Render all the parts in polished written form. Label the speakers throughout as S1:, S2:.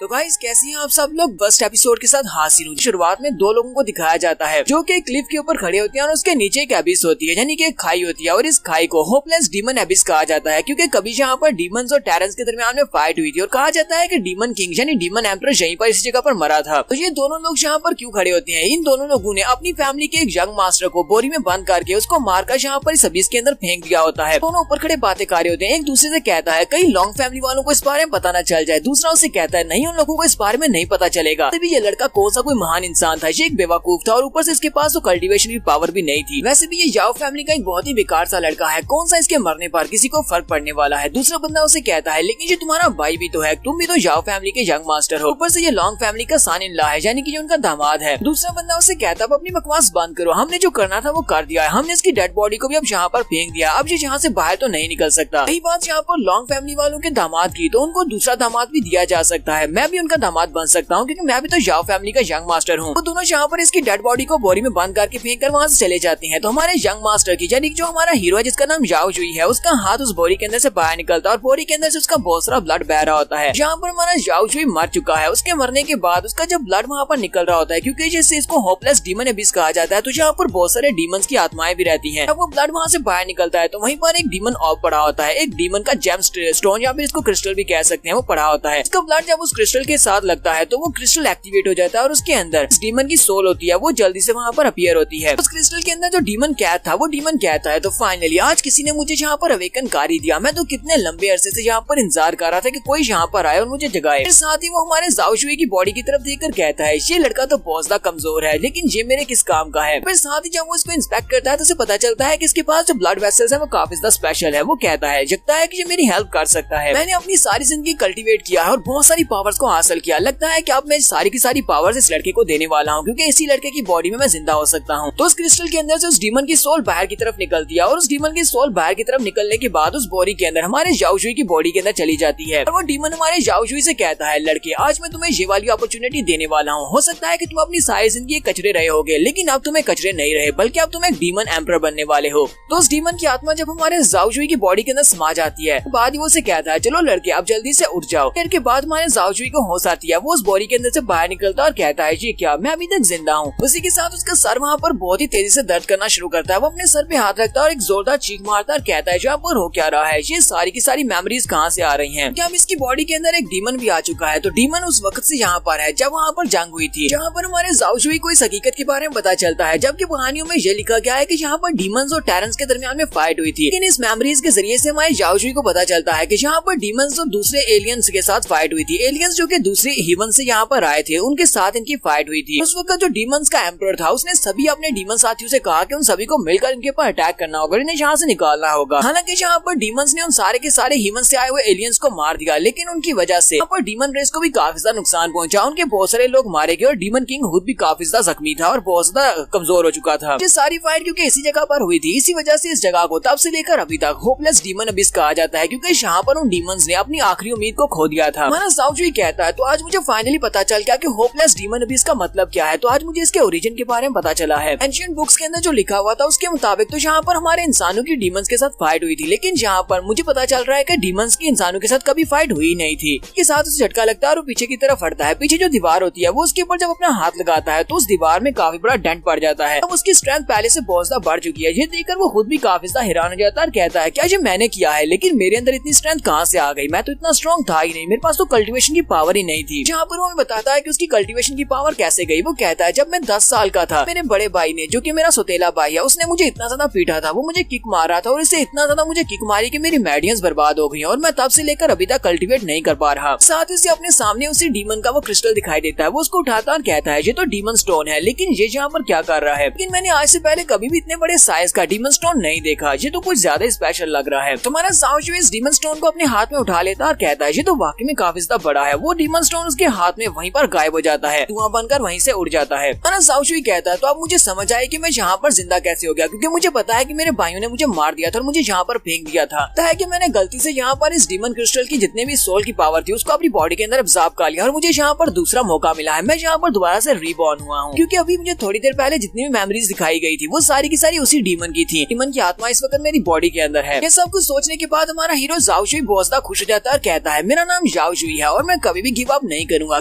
S1: तो गाइस कैसे हैं आप सब लोग। फर्स्ट एपिसोड के साथ हासिल हुई। शुरुआत में दो लोगों को दिखाया जाता है जो कि एक क्लिफ के ऊपर खड़े होते हैं और उसके नीचे एक एबिस होती है, यानी कि एक खाई होती है और इस खाई को होपलेस डीमन एबिस कहा जाता है क्योंकि कभी यहाँ पर डीमंस और टेरेंस के दरमियान में फाइट हुई थी और कहा जाता है कि डीमन किंग यानी डीमन एम्परर यहीं पर इस जगह पर मरा था। तो ये दोनों लोग यहाँ पर क्यों खड़े होते हैं? इन दोनों लोगों ने अपनी फैमिली के एक यंग मास्टर को बोरी में बंद करके उसको मारकर यहाँ पर इस एबिस के अंदर फेंक दिया होता है। दोनों ऊपर खड़े बातें कर रहे होते हैं, एक दूसरे से कहता है कहीं लॉन्ग फैमिली वालों को इस बारे में पता न चल जाए। दूसरा उसे कहता है नहीं, उन लोगों को इस बारे में नहीं पता चलेगा। तभी ये लड़का कौन सा कोई महान इंसान था, ये एक बेवकूफ था और ऊपर से इसके पास तो कल्टीवेशन की पावर भी नहीं थी। वैसे भी ये याओ फैमिली का एक बहुत ही बेकार सा लड़का है, कौन सा इसके मरने पर किसी को फर्क पड़ने वाला है। दूसरा बंदा उसे कहता है लेकिन ये तुम्हारा भाई भी तो है, तुम भी तो याओ फैमिली के यंग मास्टर हो, ऊपर से ये लॉन्ग फैमिली का सन इन लॉ है यानी कि ये उनका दामाद है। दूसरा बंदा उसे कहता है अपनी बकवास बंद करो, हमने जो करना था वो कर दिया है, हमने इसकी डेड बॉडी को भी अब यहाँ पर फेंक दिया, अब ये यहाँ से बाहर तो नहीं निकल सकता। यही बात यहाँ पर लॉन्ग फैमिली वालों के दामाद की, तो उनको दूसरा दामाद भी दिया जा सकता है। मैं भी उनका दामाद बन सकता हूँ क्योंकि मैं भी तो याओ फैमिली का यंग मास्टर हूँ। वो दोनों यहाँ पर इसकी डेड बॉडी को बोरी में बंद करके फेंक कर वहाँ से चले जाते हैं। तो हमारे यंग मास्टर की यानी जो हमारा हीरो है जिसका नाम याओ जुई है, उसका हाथ उस बोरी के अंदर से बाहर निकलता है और बोरी के अंदर से उसका बहुत सारा ब्लड बह रहा होता है। यहाँ पर हमारा याओ जुई मर चुका है। उसके मरने के बाद उसका जब ब्लड वहाँ पर निकल रहा होता है क्योंकि जैसे इसको होपलेस डीमन एबिस कहा जाता है, तो यहाँ पर बहुत सारे डीमंस की आत्माएं भी रहती हैं। जब वो ब्लड वहाँ से बाहर निकलता है तो वहीं पर एक डीमन ऑफ पड़ा होता है, एक डीमन का जेम स्टोन या फिर इसको क्रिस्टल भी कह सकते हैं, वो पड़ा होता है। इसका ब्लड जब उस क्रिस्टल के साथ लगता है तो वो क्रिस्टल एक्टिवेट हो जाता है और उसके अंदर डीमन की सोल होती है वो जल्दी से वहाँ पर अपीयर होती है। उस क्रिस्टल के अंदर जो डीमन कैद था वो डीमन कहता है तो फाइनली आज किसी ने मुझे यहाँ पर अवेकन कर ही दिया। मैं तो कितने लंबे अरसे से यहाँ पर इंतजार कर रहा था कि कोई यहाँ पर आए और मुझे जगाए। फिर साथ ही वो हमारे याओ जुई की बॉडी की तरफ देखकर कहता है ये लड़का तो बहुत ज्यादा कमजोर है लेकिन ये मेरे किस काम का है। फिर साथ ही जब वो इसको इंस्पेक्ट करता है तो उसे पता चलता है कि इसके पास जो ब्लड वेसल्स है वो काफी ज्यादा स्पेशल है। वो कहता है लगता है कि ये मेरी हेल्प कर सकता है, मैंने अपनी सारी जिंदगी कल्टीवेट किया है और बहुत सारी पावर्स को हासिल किया, लगता है कि अब मैं सारी की सारी पावर्स इस लड़के को देने वाला हूँ क्योंकि इसी लड़के की बॉडी में मैं जिंदा हो सकता हूँ। तो उस क्रिस्टल के अंदर से उस डीमन की सोल बाहर की तरफ निकलती है और उस डीमन की सोल बाहर की तरफ निकलने के बाद उस बॉडी के अंदर हमारे याओ जुई की बॉडी के अंदर चली जाती है और वो डीमन हमारे याओ जुई से कहता है लड़के आज मैं तुम्हें ये वाली अपॉर्चुनिटी देने वाला हूँ, हो सकता है कि तुम अपनी सारी जिंदगी कचरे रहे होगे लेकिन अब तुम्हें कचरे नहीं रहे बल्कि अब तुम एक डीमन एम्परर बनने वाले हो। तो उस डीमन की आत्मा जब हमारे याओ जुई की बॉडी के अंदर समा जाती है बाद ही वो से कहता है चलो लड़के अब जल्दी से उठ जाओ। फिर के बाद हमारे याओ जुई को होश आती है, वो उस बॉडी के अंदर से बाहर निकलता है और कहता है ये क्या, मैं अभी तक जिंदा हूँ। उसी के साथ उसका सर वहाँ पर बहुत ही तेजी से दर्द करना शुरू करता है। वो अपने सर पे हाथ रखता है और एक जोरदार चीख मारता है और कहता है यहाँ पर हो क्या रहा है, ये सारी की सारी मेमोरीज कहाँ से आ रही हैं? क्या अब इसकी बॉडी के अंदर एक डीमन भी आ चुका है? तो डीमन उस वक्त से यहाँ पर है जब वहाँ पर जंग हुई थी, जहाँ पर हमारे याओ जुई को इस हकीकत के बारे में पता चलता है जबकि कहानियों में ये लिखा गया है कि यहाँ पर डीमंस और टेरेंस के दरमियान में फाइट हुई थी। लेकिन इस मेमोरीज के जरिए से हमारे याओ जुई को पता चलता है कि यहाँ पर डीमंस और दूसरे एलियंस के साथ फाइट हुई थी। एलियंस जो कि दूसरे हेवन से यहाँ पर आए थे उनके साथ इनकी फाइट हुई थी। उस वक्त जो डीमंस का एम्परर था उसने सभी अपने डीमन साथियों से कहा कि उन सभी को मिलकर इनके ऊपर अटैक करना होगा, इन्हें यहाँ से निकालना होगा। हालांकि यहाँ पर डीमंस ने उन सारे के सारे ह्यूमन से आए हुए एलियंस को मार दिया लेकिन उनकी वजह से यहाँ पर डीमन रेस को भी काफी ज्यादा नुकसान पहुंचा, उनके बहुत सारे लोग मारे गए और डीमन किंग खुद भी काफी ज्यादा जख्मी था और बहुत ज्यादा कमजोर हो चुका था। ये सारी फाइट क्योंकि इसी जगह पर हुई थी, इसी वजह से इस जगह को तब से लेकर अभी तक होपलेस डीमन एबिस कहा जाता है क्योंकि यहाँ पर उन डीमंस ने अपनी आखिरी उम्मीद को खो दिया था। हमारा याओ जुई कहता है तो आज मुझे फाइनली पता चल गया कि होपलेस डीमन एबिस का मतलब क्या है। तो आज मुझे इसके ओरिजिन के बारे में पता चला है। एंशिएंट बुक्स के अंदर जो लिखा हुआ था उसके मुताबिक तो यहाँ पर हमारे इंसानों की डीमंस के साथ फाइट हुई थी, लेकिन यहाँ पर मुझे पता चल रहा है कि डीमंस की इंसानों के साथ कभी फाइट हुई नहीं थी। के साथ उसे झटका लगता है और वो पीछे की तरफ हटता है। पीछे जो दीवार होती है वो उसके ऊपर जब अपना हाथ लगाता है तो उस दीवार में काफी बड़ा डेंट पड़ जाता है। अब उसकी स्ट्रेंथ पहले से बहुत ज्यादा बढ़ चुकी है। ये देखकर वो खुद भी काफी ज्यादा हैरान हो जाता है और कहता है क्या ये मैंने किया है, लेकिन मेरे अंदर इतनी स्ट्रेंथ कहाँ से आ गई, मैं तो इतना स्ट्रॉन्ग था ही नहीं, मेरे पास तो कल्टीवेशन की पावर ही नहीं थी। जहाँ पर वो हमें बताता है कि उसकी कल्टीवेशन की पावर कैसे गई। वो कहता है जब मैं 10 साल का था मेरे बड़े भाई ने, जो कि मेरा सौतेला भाई है, उसने मुझे इतना ज्यादा पीटा था, वो मुझे किक मार रहा था और इससे इतना ज्यादा मुझे किक मारी कि मेरी मेडियंस बर्बाद हो गई और मैं तब से लेकर अभी तक कल्टीवेट नहीं कर पा रहा। साथ ही अपने सामने उसी डीमन का वो क्रिस्टल दिखाई देता है। वो उसको उठाता और कहता है ये तो डीमन स्टोन है, लेकिन ये यहाँ पर क्या कर रहा है? लेकिन मैंने आज से पहले कभी भी इतने बड़े साइज का डीमन स्टोन नहीं देखा, ये तो कुछ ज्यादा स्पेशल लग रहा है। तुम्हारा याओ जुई इस डीमन स्टोन को अपने हाथ में उठा लेता और कहता है ये तो वाकई में काफी ज्यादा बड़ा है। वो डीमन स्टोन उसके हाथ में वहीं पर गायब हो जाता है, धुआं बनकर वहीं से उड़ जाता है। याओ जुई कहता है तो अब मुझे समझ आया कि मैं यहाँ पर जिंदा कैसे हो गया, क्योंकि मुझे पता है कि मेरे भाइयों ने मुझे मार दिया था और मुझे यहाँ पर फेंक दिया था। तो है कि मैंने गलती से यहाँ पर इस डीमन क्रिस्टल की जितने भी सोल की पावर थी उसको अपनी बॉडी के अंदर अब्सॉर्ब कर लिया और मुझे यहाँ पर दूसरा मौका मिला है। मैं यहाँ पर दोबारा से रीबॉर्न हुआ हूँ, क्योंकि अभी मुझे थोड़ी देर पहले जितनी भी मेमोरीज दिखाई गई थी वो सारी की सारी उसी डीमन की थी। डीमन की आत्मा इस वक्त मेरी बॉडी के अंदर है। ये सब कुछ सोचने के बाद हमारा हीरो याओ जुई बहुत ज्यादा खुश हो जाता है और कहता है मेरा नाम याओ जुई है और मैं कभी भी गिव अप नहीं करूंगा,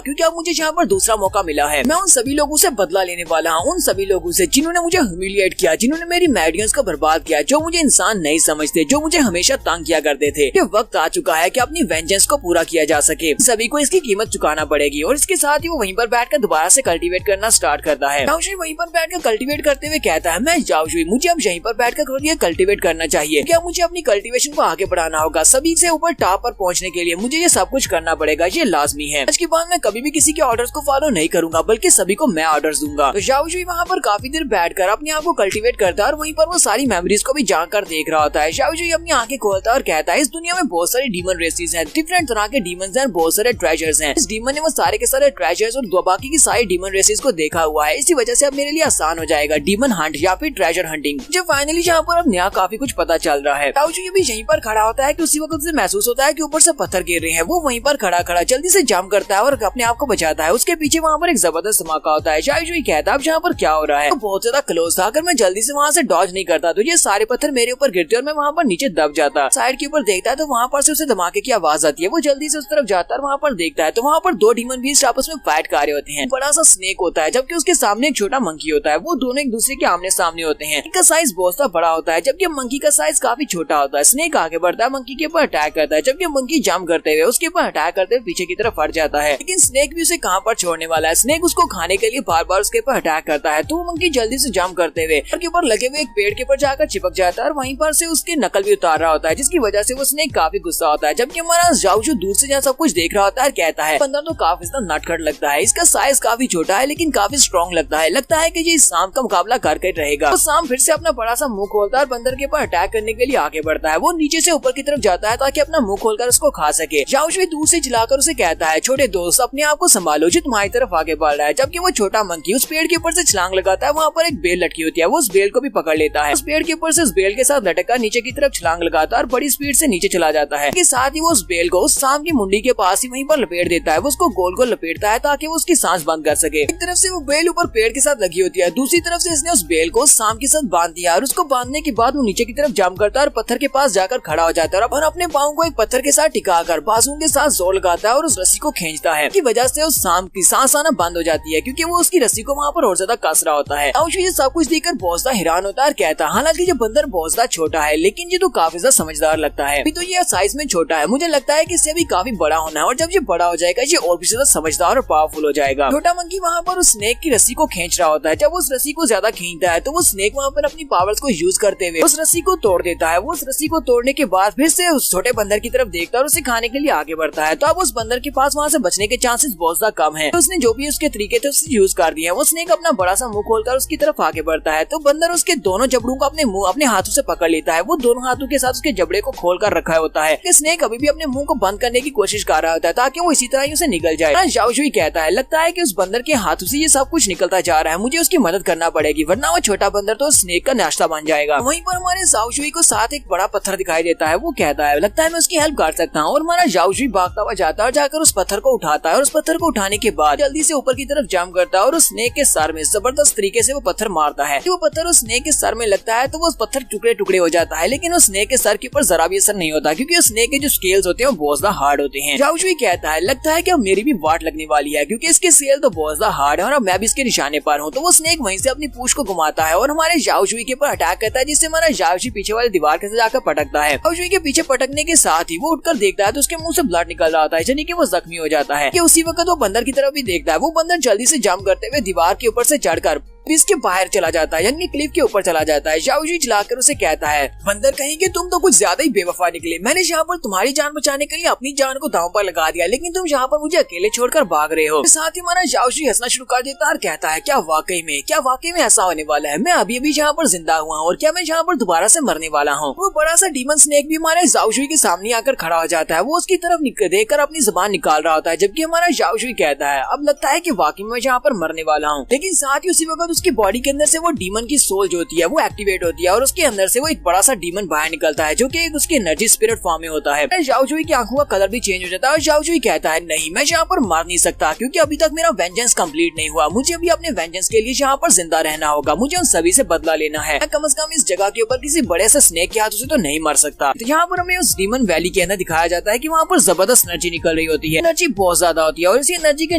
S1: क्योंकि अब मुझे यहाँ पर दूसरा मौका मिला है। मैं उन सभी लोगों से बदला लेने वाला हूँ, उन सभी लोगों से जिन्होंने मुझे ह्यूमिलिएट किया, जिन्होंने मेरी मेडियंस को बर्बाद किया, जो मुझे इंसान नहीं समझते, जो मुझे हमेशा तंग किया करते थे। ये वक्त आ चुका है कि अपनी वेंजेंस को पूरा किया जा सके। सभी को इसकी कीमत चुकाना पड़ेगी। और इसके साथ ही वो वहीं पर बैठकर दोबारा से कल्टीवेट करना स्टार्ट करता है। जाओशुई वहीं पर बैठकर कल्टीवेट करते हुए कहता है, मैं जाओशुई, मुझे अब यहीं पर बैठकर कल्टीवेट करना चाहिए। क्या मुझे अपनी कल्टीवेशन को आगे बढ़ाना होगा? सभी से ऊपर टॉप पर पहुंचने के लिए मुझे ये सब कुछ करना पड़ेगा, ये लाजमी है। इसके बाद मैं कभी भी किसी के ऑर्डर्स को फॉलो नहीं करूंगा, बल्कि सभी को मैं ऑर्डर्स दूंगा। तो जाओशुई वहाँ पर काफी देर बैठकर अपने आप को कल्टीवेट करता है और वहीं पर वो सारी मेमोरीज को भी जानकर देख रहा होता है। जाओशुई अपनी आंखें खोलता है और कहता है, इस दुनिया में बहुत सारी डीमन रेसेस हैं, डिफरेंट तरह के डीमंस हैं, बहुत सारे ट्रेजर्स हैं। इस डीमन ने वो सारे के सारे ट्रेजर्स और बाकी की सारी डीमन रेसेस को देखा हुआ है। इसी वजह से अब मेरे लिए आसान हो जाएगा डीमन हंट या फिर ट्रेजर हंटिंग। जब फाइनली यहाँ पर अब नया काफी कुछ पता चल रहा है। जाओशुई भी यहीं पर खड़ा होता है कि उसी वक्त से महसूस होता है कि ऊपर से पत्थर गिर रहे हैं। वो वहीं पर खड़ा जल्दी से जंप करता है और अपने आप को बचाता है। उसके पीछे वहाँ पर एक जबरदस्त धमाका होता है। जाओशुई कहता है, अब यहाँ पर क्या हो रहा है? तो बहुत ज्यादा क्लोज था, अगर मैं जल्दी से वहाँ से डॉज नहीं करता तो ये सारे पत्थर मेरे ऊपर गिरते और मैं वहाँ पर नीचे दब जाता। साइड के ऊपर देखता है तो वहाँ पर से उसे धमाके की आवाज आती है। वो जल्दी से उस तरफ जाता है और वहाँ पर देखता है तो वहाँ पर दो डीमन बीस्ट आपस में फाइट कर रहे होते हैं। बड़ा सा स्नेक होता है जबकि उसके सामने एक छोटा मंकी होता है। वो दोनों एक दूसरे के आमने सामने होते हैं। इनका साइज बहुत सा बड़ा होता है जबकि मंकी का साइज काफी छोटा होता है। स्नेक आगे बढ़ता है, मंकी के ऊपर अटैक करता है, जबकि मंकी जंप करते हुए उसके ऊपर अटैक करते हुए पीछे की तरफ हट जाता है। लेकिन स्नेक भी उसे कहाँ पर छोड़ने वाला है। स्नेक उसको खाने के लिए बार बार उसके ऊपर अटैक करता है तो मंकी जल्दी से जंप करते हुए उसके ऊपर लगे हुए एक पेड़ के ऊपर जाकर चिपक जाता है और वहीं पर से उसकी नकल भी उतार रहा होता है, जिसकी वजह से वो स्नेक काफी गुस्सा होता है। जबकि हमारा जाओशुई दूर से जहाँ सब कुछ देख रहा होता है, कहता है, बंदर तो काफी नटखट लगता है, इसका साइज काफी छोटा है लेकिन काफी स्ट्रॉन्ग लगता है कि ये इस सांप का मुकाबला करके रहेगा। तो सांप फिर से अपना बड़ा सा मुंह खोलता है और बंदर के ऊपर अटैक करने के लिए आगे बढ़ता है। वो नीचे से ऊपर की तरफ जाता है ताकि अपना मुंह खोलकर उसको खा सके। जाओशुई दूर से चिल्लाकर उसे कहता है, छोटे दोस्त, अपने आप को संभालो, जो तुम्हारी तरफ आगे बढ़ रहा है। जबकि वो छोटा मंकी उस पेड़ के ऊपर से छलांग लगाता है। वहाँ पर एक बेल लटकी होती है, वो उस बेल को भी पकड़ लेता है। उस पेड़ के ऊपर से उस बेल के साथ लटका नीचे की तरफ छलांग लगाता है और बड़ी स्पीड से नीचे चला जाता है। साथ ही वो उस बेल को उस सांप की मुंडी के पास ही वहीं पर लपेट देता है। वो उसको गोल गोल लपेटता है ताकि वो उसकी सांस बंद कर सके। एक तरफ से वो बेल ऊपर पेड़ के साथ लगी होती है, दूसरी तरफ से इसने उस बेल को उस सांप के साथ बांध दिया और उसको बांधने के बाद वो नीचे की तरफ जंप करता है और पत्थर के पास जाकर खड़ा हो जाता है और अपने पाँव को एक पत्थर के साथ टिकाकर बाजुओं के साथ जोर लगाता है और उस रस्सी को खींचता है। की वजह से उस सांप की सांस आना बंद हो जाती है क्योंकि वो उसकी रस्सी को वहाँ पर और ज्यादा कस रहा होता है। जाओशुई ये सब कुछ देखकर बहुत ज्यादा हैरान होता है और कहता है, हालांकि ये बंदर बहुत ज्यादा छोटा है लेकिन ये तो काफी ज्यादा समझदार लगता है। अभी तो ये साइज में छोटा है, मुझे लगता है कि इससे भी काफी बड़ा होना है और जब ये बड़ा हो जाएगा ये और भी ज्यादा समझदार और पावरफुल हो जाएगा। छोटा मंकी वहाँ पर उस स्नेक की रस्सी को खींच रहा होता है। जब उस रस्सी को ज्यादा खींचता है तो वो स्नेक वहाँ पर अपनी पावर्स को यूज करते हुए उस रस्सी को तोड़ देता है। वो उस रस्सी को तोड़ने के बाद फिर से उस छोटे बंदर की तरफ देखता है और उसे खाने के लिए आगे बढ़ता है। तो अब उस बंदर के पास वहाँ से बचने के चांसेस बहुत ज्यादा कम है। तो उसने जो भी उसके तरीके थे उससे यूज कर दिए। वो स्नेक अपना बड़ा सा मुंह खोलकर उसकी तरफ आगे बढ़ता है तो बंदर उसके दोनों जबड़ों को अपने हाथों से पकड़ लेता है। वो दोनों हाथों के साथ उसके जबड़े को खोल कर रखा होता है। स्नेक अभी भी अपने मुंह को बंद करने की कोशिश कर रहा होता है ताकि वो इसी तरह ही उसे निकल जाए। जाओशुई कहता है, लगता है कि उस बंदर के हाथों से ये सब कुछ निकलता जा रहा है, मुझे उसकी मदद करना पड़ेगी वरना वो छोटा बंदर तो स्नेक का नाश्ता बन जाएगा। वहीं पर हमारे जाओशुई को साथ एक बड़ा पत्थर दिखाई देता है। वो कहता है, लगता है मैं उसकी हेल्प कर सकता हूँ। और हमारा जाओशुई भागता हुआ जाता है और जाकर उस पत्थर को उठाता है और उस पत्थर को उठाने के बाद जल्दी से ऊपर की तरफ जंप करता है और उस स्नेक के सर में जबरदस्त तरीके से वो पत्थर मारता है। वो पत्थर उस स्नेक के सर में लगता है तो वो पत्थर टुकड़े टुकड़े हो जाता है, लेकिन उस स्नेक के सर के ऊपर जरा भी असर नहीं होता क्योंकि उस स्नेक के जो स्केल्स होते हैं वो बहुत ज्यादा हार्ड होते हैं। जाओशुई कहता है, लगता है कि अब मेरी भी वाट लगने वाली है क्योंकि इसके स्केल तो बहुत ज्यादा हार्ड है और अब मैं भी इसके निशाने पर हूँ। तो वो स्नेक वहीं से अपनी पूंछ को घुमाता है और हमारे जाओशुई के ऊपर अटैक करता है, जिससे हमारा जाओशुई पीछे वाली दीवार के साथ जाकर पटकता है। जाओशुई के पीछे पटकने के साथ ही वो उठकर देखता है तो उसके मुंह से ब्लड निकल रहा होता है, यानी कि वो जख्मी हो जाता है। कि उसी वक्त वो बंदर की तरफ भी देखता है। वो बंदर जल्दी से जंप करते हुए दीवार के ऊपर से चढ़कर इसके बाहर चला जाता है, यानी क्लिफ के ऊपर चला जाता है। जाओशुई चिल्लाकर उसे कहता है, बंदर कहेंगे तुम तो कुछ ज्यादा ही बेवफा निकले। मैंने यहाँ पर तुम्हारी जान बचाने के लिए अपनी जान को दांव पर लगा दिया, लेकिन तुम यहाँ पर मुझे अकेले छोड़कर भाग रहे हो। साथ ही हमारा जाओशुई हंसना शुरू कर देता है और कहता है, क्या वाकई में ऐसा होने वाला है? मैं अभी अभी यहाँ पर जिंदा हुआ हूँ और क्या मैं यहाँ पर दोबारा से मरने वाला हूँ? वो बड़ा सा डीमन स्नेक भी हमारे जाओशुई के सामने आकर खड़ा हो जाता है। वो उसकी तरफ देखकर अपनी जुबान निकाल रहा होता है, जबकि हमारा जाओशुई कहता है, अब लगता है कि वाकई में यहाँ पर मरने वाला हूँ। लेकिन साथ ही उसी वक्त उसकी बॉडी के अंदर से वो डीमन की सोल जो होती है वो एक्टिवेट होती है और उसके अंदर से वो एक बड़ा सा डीमन बाहर निकलता है जो कि उसकी एनर्जी स्पिरिट फॉर्म में होता है। जाओजुई की आंखों का कलर भी चेंज हो जाता है और जाओजुई कहता है नहीं, मैं यहाँ पर मार नहीं सकता क्योंकि अभी तक मेरा वेंजेंस कंप्लीट नहीं हुआ। मुझे अभी अपने वेंजेंस के लिए यहाँ पर जिंदा रहना होगा, मुझे उन सभी से बदला लेना है। मैं कम से कम इस जगह के ऊपर किसी बड़े से स्नेक के हाथों से तो नहीं मर सकता। तो यहाँ पर हमें उस डीमन वैली के अंदर दिखाया जाता है कि वहाँ पर जबरदस्त एनर्जी निकल रही होती है, एनर्जी बहुत ज्यादा होती है और इसी एनर्जी के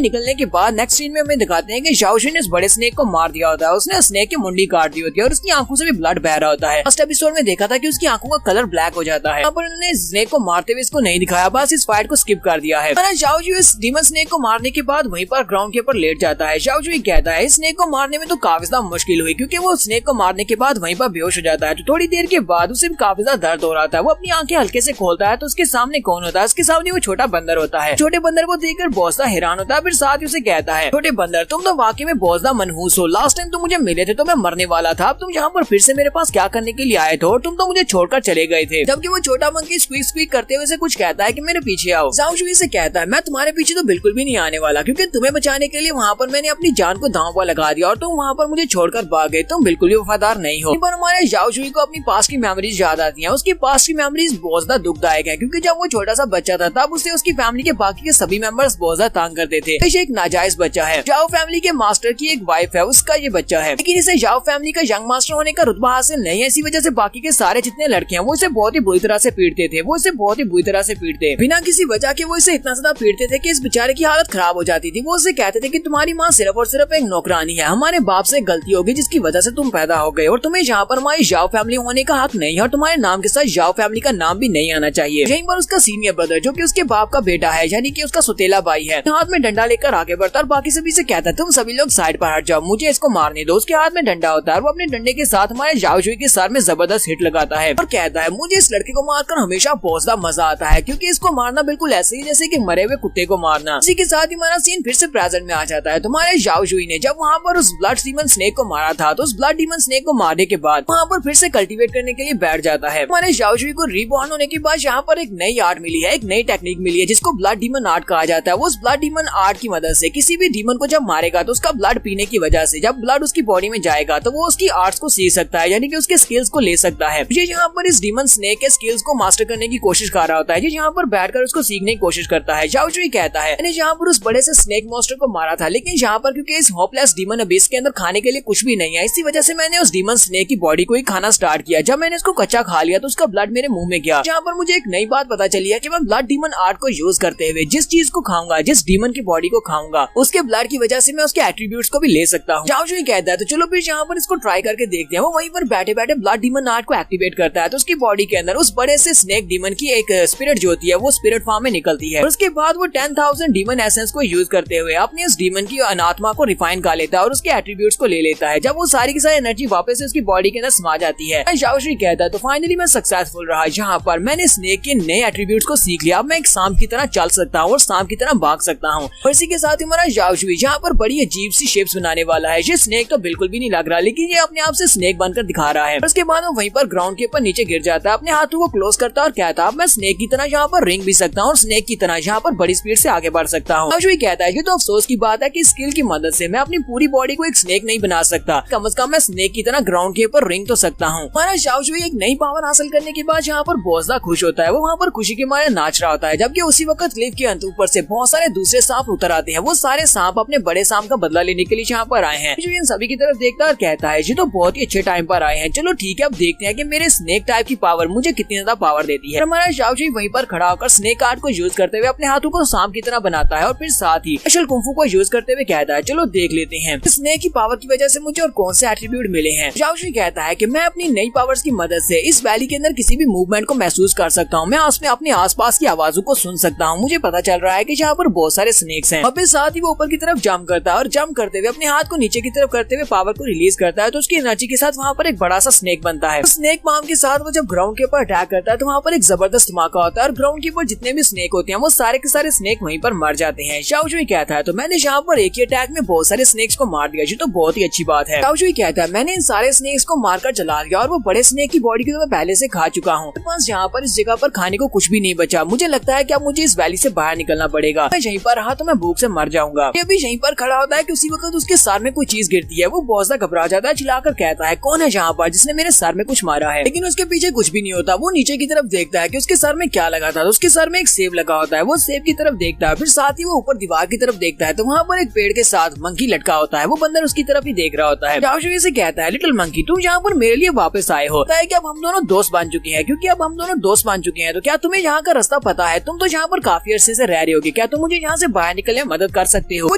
S1: निकलने के बाद नेक्स्ट सीन में हमें दिखाते हैं कि जाओजुई ने इस बड़े स्नेक को मार दिया होता है। उसने स्नेक की मुंडी काट दी होती है और उसकी आंखों से भी ब्लड बह रहा होता है। फर्स्ट एपिसोड में देखा था कि उसकी आंखों का कलर ब्लैक हो जाता है। यहाँ पर उन्होंने स्नेक को मारते हुए इसको नहीं दिखाया, बस इस फाइट को स्किप कर दिया है। जाओजुई इस डीमन स्नेक को मारने के बाद वहीं पर ग्राउंड के ऊपर लेट जाता है। जाओजुई कहता है इस स्नेक को मारने में तो काफी ज्यादा मुश्किल हुई क्योंकि वो स्नेक को मारने के बाद वहीं पर बेहोश हो जाता है। तो थोड़ी देर के बाद उसे काफी ज्यादा दर्द हो रहा था। वो अपनी आंखें हल्के से खोलता है तो उसके सामने कौन होता है? उसके सामने वो छोटा बंदर होता है। छोटे बंदर को देखकर बहुत सा हैरान होता है, फिर साथ ही उसे कहता है छोटे बंदर तुम तो वाकई में बहुत ज्यादा मनहूस हो। लास्ट टाइम तुम मुझे मिले थे तो मैं मरने वाला था, अब तुम यहाँ पर फिर से मेरे पास क्या करने के लिए आए थे और तुम तो मुझे छोड़कर चले गए थे। जबकि वो छोटा मंकी स्क्वीक स्क्वीक करते हुए कुछ कहता है कि मेरे पीछे आओ। जाओजुई से कहता है मैं तुम्हारे पीछे तो बिल्कुल भी नहीं आने वाला क्योंकि तुम्हें बचाने के लिए वहाँ पर मैंने अपनी जान को दांव पर लगा दिया और तुम वहाँ पर मुझे छोड़कर भाग गए। तुम बिल्कुल भी वफादार नहीं हो। पर हमारे जाओजुई को अपनी पास्ट की मेमोरीज याद आती हैं। उसकी पास्ट की मेमोरीज बहुत ज्यादा दुखदायक है क्योंकि जब वो छोटा सा बच्चा था तब उसे उसकी फैमिली के बाकी के सभी मेंबर्स बहुत ज्यादा तंग करते थे। ये एक नाजायज बच्चा है। जाओ फैमिली के मास्टर की एक वाइफ है, उसका ये बच्चा है, लेकिन इसे जाओ फैमिली का यंग मास्टर होने का रुतबा हासिल नहीं है। इसी वजह से बाकी के सारे जितने लड़के हैं वो इसे बहुत ही बुरी तरह से पीटते थे। वो इसे बहुत ही बुरी तरह से पीटते बिना किसी वजह के। वो इसे इतना ज्यादा पीटते थे कि इस बेचारे की हालत खराब हो जाती थी। वो उसे कहते थे कि तुम्हारी माँ सिर्फ और सिर्फ एक नौकरानी है, हमारे बाप से गलती होगी जिसकी वजह से तुम पैदा हो गए और तुम्हें यहाँ पर हमारी जाओ फैमिली होने का हक नहीं है और तुम्हारे नाम के साथ जाओ फैमिली का नाम भी नहीं आना चाहिए। यहीं पर उसका सीनियर ब्रदर जो कि उसके बाप का बेटा है यानी कि उसका सुतेला भाई है, हाथ में डंडा लेकर आगे बढ़ता और बाकी सभी से कहता है तुम सभी लोग साइड पर हट जाओ, मुझे इसको मारने दो। उसके हाथ में डंडा होता है, वो अपने डंडे के साथ हमारे जाओजुई के सर में जबरदस्त हिट लगाता है और कहता है मुझे इस लड़के को मारकर हमेशा बहुत ज्यादा मजा आता है क्योंकि इसको मारना बिल्कुल ऐसे ही जैसे कि मरे हुए कुत्ते को मारना। इसी के साथ ही हमारा सीन फिर से प्रेजेंट में आ जाता है। तुम्हारे जाओजुई ने जब वहाँ पर उस ब्लड डीमन स्नेक को मारा था तो उस ब्लड डीमन स्नेक को मारने के बाद वहाँ पर फिर से कल्टीवेट करने के लिए बैठ जाता है। हमारे जाओजुई को रीबॉर्न होने के बाद यहाँ पर एक नई आर्ट मिली है, एक नई टेक्निक मिली है जिसको ब्लड डीमन आर्ट कहा जाता है। वो उस ब्लड डीमन आर्ट की मदद से किसी भी डीमन को जब मारेगा तो उसका ब्लड पीने की वजह से जब ब्लड उसकी बॉडी में जाएगा तो वो उसकी आर्ट्स को सीख सकता है यानी कि उसके स्किल्स को ले सकता है। ये यहाँ पर इस डीमन स्नेक के स्किल्स को मास्टर करने की कोशिश कर रहा होता है, यहाँ पर बैठकर उसको सीखने की कोशिश करता है। जाओजुई कहता है मैंने यहाँ पर उस बड़े से स्नेक मॉन्स्टर को मारा था लेकिन यहाँ पर क्योंकि इस होपलेस डीमन अबिस के अंदर खाने के लिए कुछ भी नहीं है, इसी वजह से मैंने उस डीमन स्नेक की बॉडी को ही खाना स्टार्ट किया। जब मैंने इसको कच्चा खा लिया तो उसका ब्लड मेरे मुंह में गया। यहाँ पर मुझे एक नई बात पता चली है कि मैं ब्लड डीमन आर्ट को यूज करते हुए जिस चीज को खाऊंगा, जिस डीमन की बॉडी को खाऊंगा, उसके ब्लड की वजह से मैं उसके एट्रीब्यूट्स को भी ले सकता हूँ। जाओजुई कहता है तो चलो फिर यहाँ पर इसको ट्राई करके देखते हैं। वो वहीं पर बैठे बैठे ब्लड डीमन आर्ट को एक्टिवेट करता है तो उसकी बॉडी के अंदर उस बड़े से स्नेक डीमन की एक स्पिरिट जो होती है वो स्पिरिट फॉर्म में निकलती है। उसके बाद वो 10,000 डीमन एसेंस को यूज करते हुए अपने उस डीमन की अनात्मा को रिफाइन कर लेता है और उसके एट्रीब्यूट्स को ले लेता है। जब वो सारी की सारी एनर्जी वापस उसकी बॉडी के अंदर समा जाती है, जाओजुई कहता है तो फाइनली मैं सक्सेसफुल रहा। यहाँ पर मैंने स्नेक के नए एट्रीब्यूट्स को सीख लिया, अब मैं एक सांप की तरह चल सकता हूँ और सांप की तरह भाग सकता हूँ। और इसी के साथ ही हमारा जाओजुई यहाँ पर बड़ी अजीब सी शेप्स बनाने वाला है। ये स्नेक तो बिल्कुल भी नहीं लग रहा लेकिन ये अपने आप से स्नेक बनकर दिखा रहा है। उसके बाद वो वहीं पर ग्राउंड के ऊपर नीचे गिर जाता है, अपने हाथों को क्लोज करता है और कहता है मैं स्नेक की तरह यहाँ पर रिंग भी सकता हूँ और स्नेक की तरह यहाँ पर बड़ी स्पीड से आगे बढ़ सकता हूँ। जाओजुई कहता है ये तो अफसोस की बात है कि स्किल की मदद से मैं अपनी पूरी बॉडी को एक स्नेक नहीं बना सकता, कम से कम मैं स्नेक की तरह ग्राउंड के ऊपर रिंग तो सकता हूँ। हमारा जाओजुई एक नई पावर हासिल करने के बाद यहाँ पर बहुत ज्यादा खुश होता है। वो वहाँ पर खुशी के मारे नाच रहा होता है जबकि उसी वक्त क्लिफ के अंत ऊपर से बहुत सारे दूसरे सांप उतर आते हैं। वो सारे सांप अपने बड़े सांप का बदला लेने के लिए यहाँ पर आए हैं। जो इन सभी की तरफ देखता है और कहता है ये तो बहुत ही अच्छे टाइम पर आए हैं, चलो ठीक है अब देखते हैं कि मेरे स्नेक टाइप की पावर मुझे कितनी ज्यादा पावर देती है। हमारा जाओजुई वहीं पर खड़ा होकर स्नेक आर्ट को यूज करते हुए अपने हाथों को सांप की तरह बनाता है और फिर साथ ही स्पेशल कुंफू को यूज करते हुए कहता है चलो देख लेते हैं स्नेक की पावर की वजह से मुझे और कौन से एट्रीब्यूट मिले हैं। जाओजुई कहता है कि मैं अपनी नई पावर्स की मदद से इस वैली के अंदर किसी भी मूवमेंट को महसूस कर सकता हूँ, मैं उसमें अपने आसपास की आवाजों को सुन सकता हूँ। मुझे पता चल रहा है कि यहाँ पर बहुत सारे स्नेक्स हैं और फिर साथ ही वो ऊपर की तरफ जंप करता है और जंप करते हुए अपने हाथ को नीचे की तरफ करते हुए पावर को रिलीज करता है तो उसकी एनर्जी के साथ वहाँ पर एक बड़ा सा स्नेक बनता है। स्नेक पाम के साथ वो जब ग्राउंड के ऊपर अटैक करता है तो वहाँ पर एक जबरदस्त धमाका होता है और ग्राउंड के ऊपर जितने भी स्नेक होते हैं वो सारे के सारे स्नेक वहीं पर मर जाते हैं। जाओजुई कहता है तो मैंने यहाँ पर एक ही अटैक में बहुत सारे स्नेक्स को मार दिया, ये तो बहुत ही अच्छी बात है। जाओजुई कहता है मैंने इन सारे स्नेक्स को मारकर जला दिया और वो बड़े स्नेक की बॉडी को मैं पहले से खा चुका हूँ। बस यहाँ पर इस जगह पर खाने को कुछ भी नहीं बचा। मुझे लगता है कि अब मुझे इस वैली से बाहर निकलना पड़ेगा, मैं यहीं पर रहा तो मैं भूख से मर जाऊंगा। अभी यहीं पर खड़ा होता है कि उसी वक्त उसके सर में कोई चीज चीज गिरती है वो बहुत ज्यादा घबरा जाता है, चिल्लाकर कहता है कौन है जहाँ पर जिसने मेरे सर में कुछ मारा है। लेकिन उसके पीछे कुछ भी नहीं होता। वो नीचे की तरफ देखता है कि उसके सर में क्या लगा था, तो उसके सर में एक सेब लगा होता है। वो सेब की तरफ देखता है, फिर साथ ही वो ऊपर दीवार की तरफ देखता है तो वहाँ पर एक पेड़ के साथ मंकी लटका होता है। वो बंदर उसकी तरफ ही देख रहा होता है। झाओ शुई से कहता है लिटिल मंकी तुम यहाँ पर मेरे लिए वापस आए हो, कि अब हम दोनों दोस्त बन चुके हैं। क्योंकि अब हम दोनों दोस्त बन चुके हैं तो क्या तुम्हें यहाँ का रास्ता पता है? तुम तो यहाँ पर काफी अरसे से रह रहे होगे, क्या तुम मुझे यहाँ से बाहर निकलने में मदद कर सकते हो? वो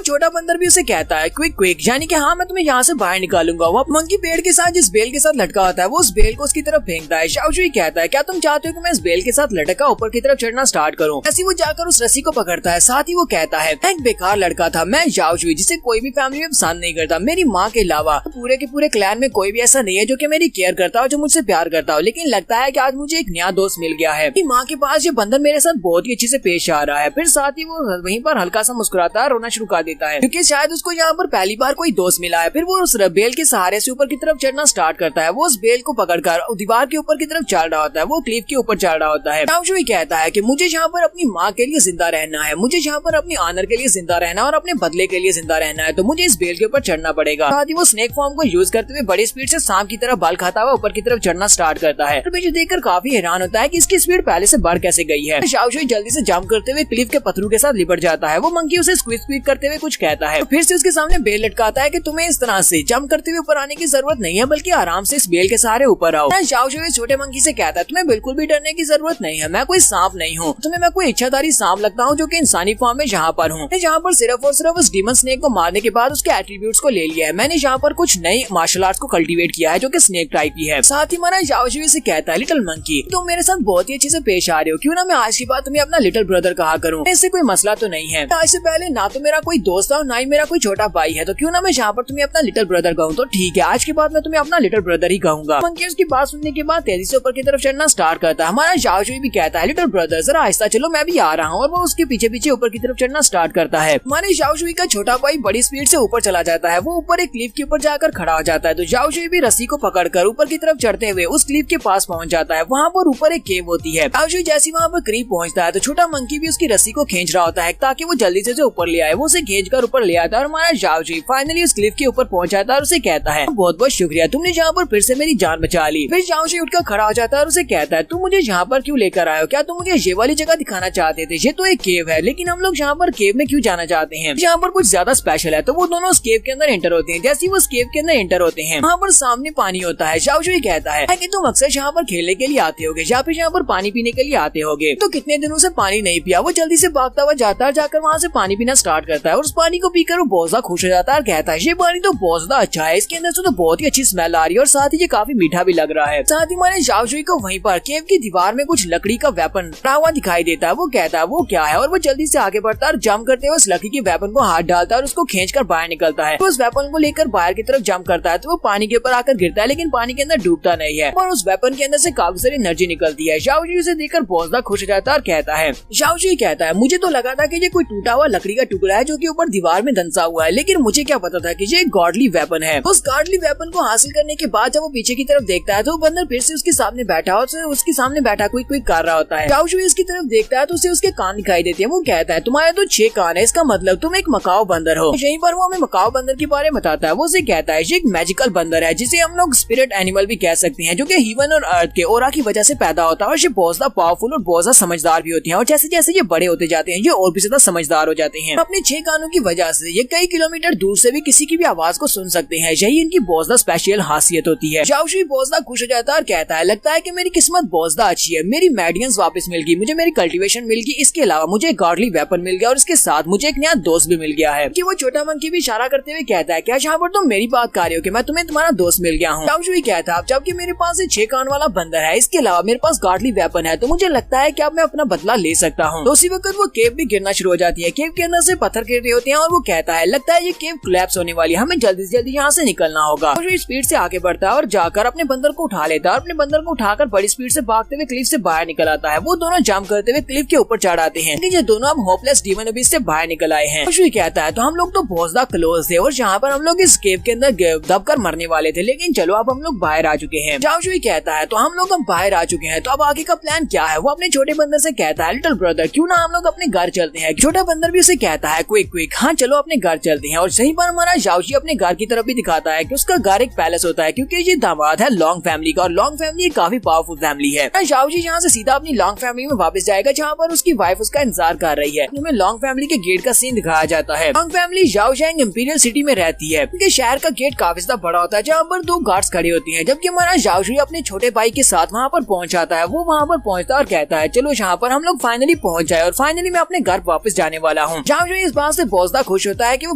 S1: छोटा बंदर भी उसे कहता है क्विक क्विक, यानी कि हाँ मैं तुम्हें यहाँ से बाहर निकालूंगा। वो मंकी पेड़ के साथ जिस बेल के साथ लटका होता है वो उस बेल को उसकी तरफ फेंकता है। झाओ शुई कहता है क्या तुम चाहते हो कि मैं इस बेल के साथ लटका ऊपर की तरफ चढ़ना स्टार्ट करूँ? ऐसी वो जाकर उस रस्सी को पकड़ता है। साथ ही वो कहता है एक बेकार लड़का था मैं झाओ शुई, जिसे कोई भी फैमिली में पसंद नहीं करता। मेरी माँ के अलावा पूरे के पूरे क्लैन में कोई भी ऐसा नहीं है जो कि मेरी केयर करता हो, जो मुझसे प्यार करता हो। लेकिन लगता है कि आज मुझे एक नया दोस्त मिल गया है। माँ के पास ये बंदर मेरे साथ बहुत ही अच्छे से पेश आ रहा है। फिर साथ ही वो वहीं पर हल्का सा मुस्कुराता है, रोना शुरू कर देता है क्योंकि शायद उसको यहाँ पर पहली बार कोई दोस्त मिला है। फिर वो उस बेल के सहारे से ऊपर की तरफ चढ़ना स्टार्ट करता है। वो उस बेल को पकड़कर दीवार के ऊपर की तरफ चढ़ रहा होता है। वो क्लिफ के ऊपर चढ़ रहा होता है। झाओ शुई कहता है कि मुझे यहाँ पर अपनी माँ के लिए जिंदा रहना है, मुझे यहाँ पर अपनी ऑनर के लिए जिंदा रहना है और अपने बदले के लिए जिंदा रहना है, तो मुझे इस बेल के ऊपर चढ़ना पड़ेगा। साथ ही वो स्नेक फॉर्म को यूज करते हुए बड़ी स्पीड से सांप की तरह बाल खाता हुआ ऊपर की तरफ चढ़ना स्टार्ट करता है। फिर मुझे देखकर काफी हैरान होता है कि इसकी स्पीड पहले से बढ़ कैसे गई है। झाओ शुई जल्दी से जंप करते हुए क्लिफ के पत्थरों के साथ लिपट जाता है। वो मंकी उसे स्क्वीज स्क्वीज करते हुए कुछ कहता है, तो फिर से उसके सामने बेल लटकाता है कि तुम्हें इस तरह से जंप करते हुए ऊपर आने की जरूरत नहीं है, बल्कि आराम से इस बेल के सहारे ऊपर आओ। झाओ शुई छोटे मंकी से कहता है तुम्हें बिल्कुल भी डरने की जरूरत नहीं है, मैं कोई सांप नहीं हूँ, तुम्हें मैं कोई इच्छाधारी सांप लगता हूँ जो कि इंसानी फॉर्म में यहाँ पर हूँ। जहाँ पर सिर्फ और सिर्फ उस डीमन स्नेक को मारने के बाद उसके एट्रीब्यूट्स को ले लिया है। मैंने यहाँ पर कुछ नई मार्शल आर्ट्स को कल्टीवेट किया है जो कि स्नेक टाइप की है। साथ ही हमारा झाओ शुई से कहता है लिटिल मंकी तुम मेरे साथ बहुत ही अच्छे से पेश आ रहे हो, क्यों ना मैं आज की बात तुम्हें अपना लिटिल ब्रदर कहा करूँ, इससे कोई मसला तो नहीं है। आज से पहले ना तो मेरा कोई दोस्त और ना ही मेरा कोई छोटा भाई है, तो क्यों ना मैं यहाँ पर तुम्हें अपना लिटिल ब्रदर कहूँ। तो ठीक है, आज के बाद मैं तुम्हें अपना लिटिल ब्रदर ही कहूंगा। मंकी उसकी बात सुनने के बाद तेजी से ऊपर की तरफ चढ़ना स्टार्ट करता है। हमारा झाओ शुई भी कहता है लिटिल ब्रदर जरा आहिस्ता चलो, मैं भी आ रहा हूँ, और वो उसके पीछे पीछे ऊपर की तरफ चढ़ना स्टार्ट करता है। हमारे झाओ शुई का छोटा भाई बड़ी स्पीड से ऊपर चला जाता है। वो ऊपर एक क्लिफ के ऊपर जाकर खड़ा हो जाता है, तो झाओ शुई भी रस्सी को पकड़कर ऊपर की तरफ चढ़ते हुए उस क्लिफ के पास पहुंच जाता है। वहाँ पर ऊपर एक केव होती है। झाओ शुई जैसे वहाँ पर करीब पहुँचता है तो छोटा मंकी भी उसकी रस्सी को खींच रहा होता है ताकि वो जल्दी से ऊपर ले आए। वो उसे खींच कर ऊपर ले आता है और हमारा झाओ शुई फाइनली उस क्लिफ के ऊपर पहुंच जाता है और उसे कहता है बहुत बहुत शुक्रिया, तुमने यहाँ पर फिर से मेरी जान बचा ली। फिर झाओ शुई उठकर खड़ा हो जाता है और उसे कहता है तुम मुझे यहाँ पर क्यों लेकर आए हो? क्या तुम मुझे ये वाली जगह दिखाना चाहते थे? ये तो एक केव है, लेकिन हम लोग यहाँ पर केव में क्यों जाना चाहते हैं? यहाँ पर कुछ ज्यादा स्पेशल है। तो वो दोनों उस केव के अंदर एंटर होते हैं। जैसे ही वो उस केव के अंदर एंटर होते हैं वहाँ पर सामने पानी होता है। झाओ शुई कहता है कि तुम अक्सर यहाँ पर खेलने के लिए आते होगे या फिर यहाँ पर पानी पीने के लिए आते होगे, तो कितने दिनों से पानी नहीं पिया। वो जल्दी से भागता हुआ जाता है, जाकर वहाँ से पानी पीना स्टार्ट करता है और उस पानी को पीकर वो बहुत ज्यादा खुश हो जाता है और कहता है ये पानी तो बहुत ज्यादा अच्छा है, इसके अंदर से तो बहुत ही अच्छी स्मेल आ रही है और साथ ही ये काफी मीठा भी लग रहा है। साथ ही हमारे झाओ शुई को वहीं पर केव की दीवार में कुछ लकड़ी का वेपन पड़ा हुआ दिखाई देता है। वो कहता है वो क्या है, और वो जल्दी से आगे बढ़ता है और जंप करते हुए उस लकड़ी के वेपन को हाथ डालता है और उसको खींचकर बाहर निकलता है। तो उस वेपन को लेकर बाहर की तरफ जंप करता है तो वो पानी के ऊपर आकर गिरता है, लेकिन पानी के अंदर डूबता नहीं है और उस वेपन के अंदर से काफी सारी एनर्जी निकलती है। झाओ शुई उसे देखकर बहुत ज्यादा खुश हो जाता है और कहता है झाओ शुई कहता है मुझे तो लगा था कि ये कोई टूटा हुआ लकड़ी का टुकड़ा है जो कि ऊपर दीवार में धंसा हुआ है, लेकिन मुझे क्या पता था कि ये एक गॉडली वेपन है। उस गॉडली वेपन को हासिल करने के बाद जब वो पीछे की तरफ देखता है तो वो बंदर फिर से उसके सामने बैठा और उसके सामने बैठा कोई कर रहा होता है। झाओ शुई उसकी तरफ देखता है तो उसे उसके कान दिखाई देते हैं। वो कहता है तुम्हारे तो 6 कान है, इसका मतलब तुम एक मकाऊ बंदर हो। यहीं पर वो हमें मकाऊ बंदर के बारे में बताता है। वो उसे कहता है ये एक मैजिकल बंदर है जिसे हम लोग स्पिरिट एनिमल भी कह सकते हैं, जो कि हीवन और अर्थ के ओरा की वजह से पैदा होता है और ये बहुत ज्यादा पावरफुल और बहुत ज्यादा समझदार भी होते हैं। और जैसे जैसे ये बड़े होते जाते हैं ये और भी ज्यादा समझदार हो जाते हैं। अपने 6 कानों की वजह से ये कई किलोमीटर दूर से भी किसी की भी आवाज को सुन सकते हैं। यही इनकी बहुत ज्यादा स्पेशल खासियत होती है। झाओ शुई बहुत ज्यादा खुश हो जाता है और कहता है लगता है कि मेरी किस्मत बहुत ज्यादा अच्छी है, मेरी मेडियंस वापस मिल गई, मुझे मेरी कल्टीवेशन मिल गई, इसके अलावा मुझे एक गॉडली वेपन मिल गया और इसके साथ मुझे एक नया दोस्त भी मिल गया है। कि वो छोटा मंकी भी इशारा करते हुए कहता है क्या यहाँ पर तुम मेरी बात कर रहे हो कि मैं तुम्हें तुम्हारा दोस्त मिल गया हूँ? झाओ शुई कहता है जबकि मेरे पास 6 कान वाला बंदर है, इसके अलावा मेरे पास गॉडली वेपन है, तो मुझे लगता है कि अब मैं अपना बदला ले सकता हूँ। तो उसी वक्त वो केव भी गिरना शुरू हो जाती है। केव के अंदर से पत्थर गिर रहे होते हैं और वो कहता है लगता है ये केव कोलैप्स होने वाली है, हमें जल्दी से जल्दी यहाँ से निकलना होगा। और स्पीड से आगे बढ़ता है और जाकर अपने बंदर को उठा लेता है और अपने बंदर को उठाकर बड़ी स्पीड से भागते हुए क्लिफ से बाहर निकल आता है। वो दोनों जंप करते हुए क्लिफ के ऊपर चढ़ आते हैं, लेकिन ये दोनों अब होपलेस डीमन अबिस से बाहर निकल आए हैं। शुई कहता है तो हम लोग तो बहुत ज्यादा क्लोज थे और यहाँ पर हम लोग इस केव के अंदर दब कर मरने वाले थे, लेकिन चलो अब हम लोग बाहर आ चुके हैं। झाओ शुई कहता है तो हम लोग अब बाहर आ चुके हैं, तो अब आगे का प्लान क्या है? वो अपने छोटे बंदर से कहता है लिटिल ब्रदर क्यों ना हम लोग अपने घर चलते हैं। छोटा बंदर भी उसे कहता है क्विक क्विक, हाँ चलो अपने घर चलते हैं। और सही पर हमारा जाओशी अपने घर की तरफ भी दिखाता है कि उसका घर एक पैलेस होता है क्योंकि ये दामाद है लॉन्ग फैमिली का और लॉन्ग फैमिली काफी पावरफुल फैमिली है। जाओशी यहाँ से सीधा अपनी लॉन्ग फैमिली में वापस जाएगा जहाँ पर उसकी वाइफ उसका इंतजार कर रही है। हमें लॉन्ग फैमिली के गेट का सीन दिखाया जाता है। लॉन्ग फैमिली जाओशैंग इंपीरियल सिटी में रहती है। उनके शहर का गेट काफी ज्यादा बड़ा होता है जहाँ पर 2 गार्ड्स खड़े होती हैं। जबकि हमारा जाओशी अपने छोटे भाई के साथ वहाँ पर पहुँच जाता है। वो वहाँ पर पहुँचता और कहता है चलो यहाँ पर हम लोग फाइनली पहुँच जाए और फाइनली मैं अपने घर वापस जाने वाला हूँ। जाओशी इस बात से बहुत ज्यादा खुश होता है कि वो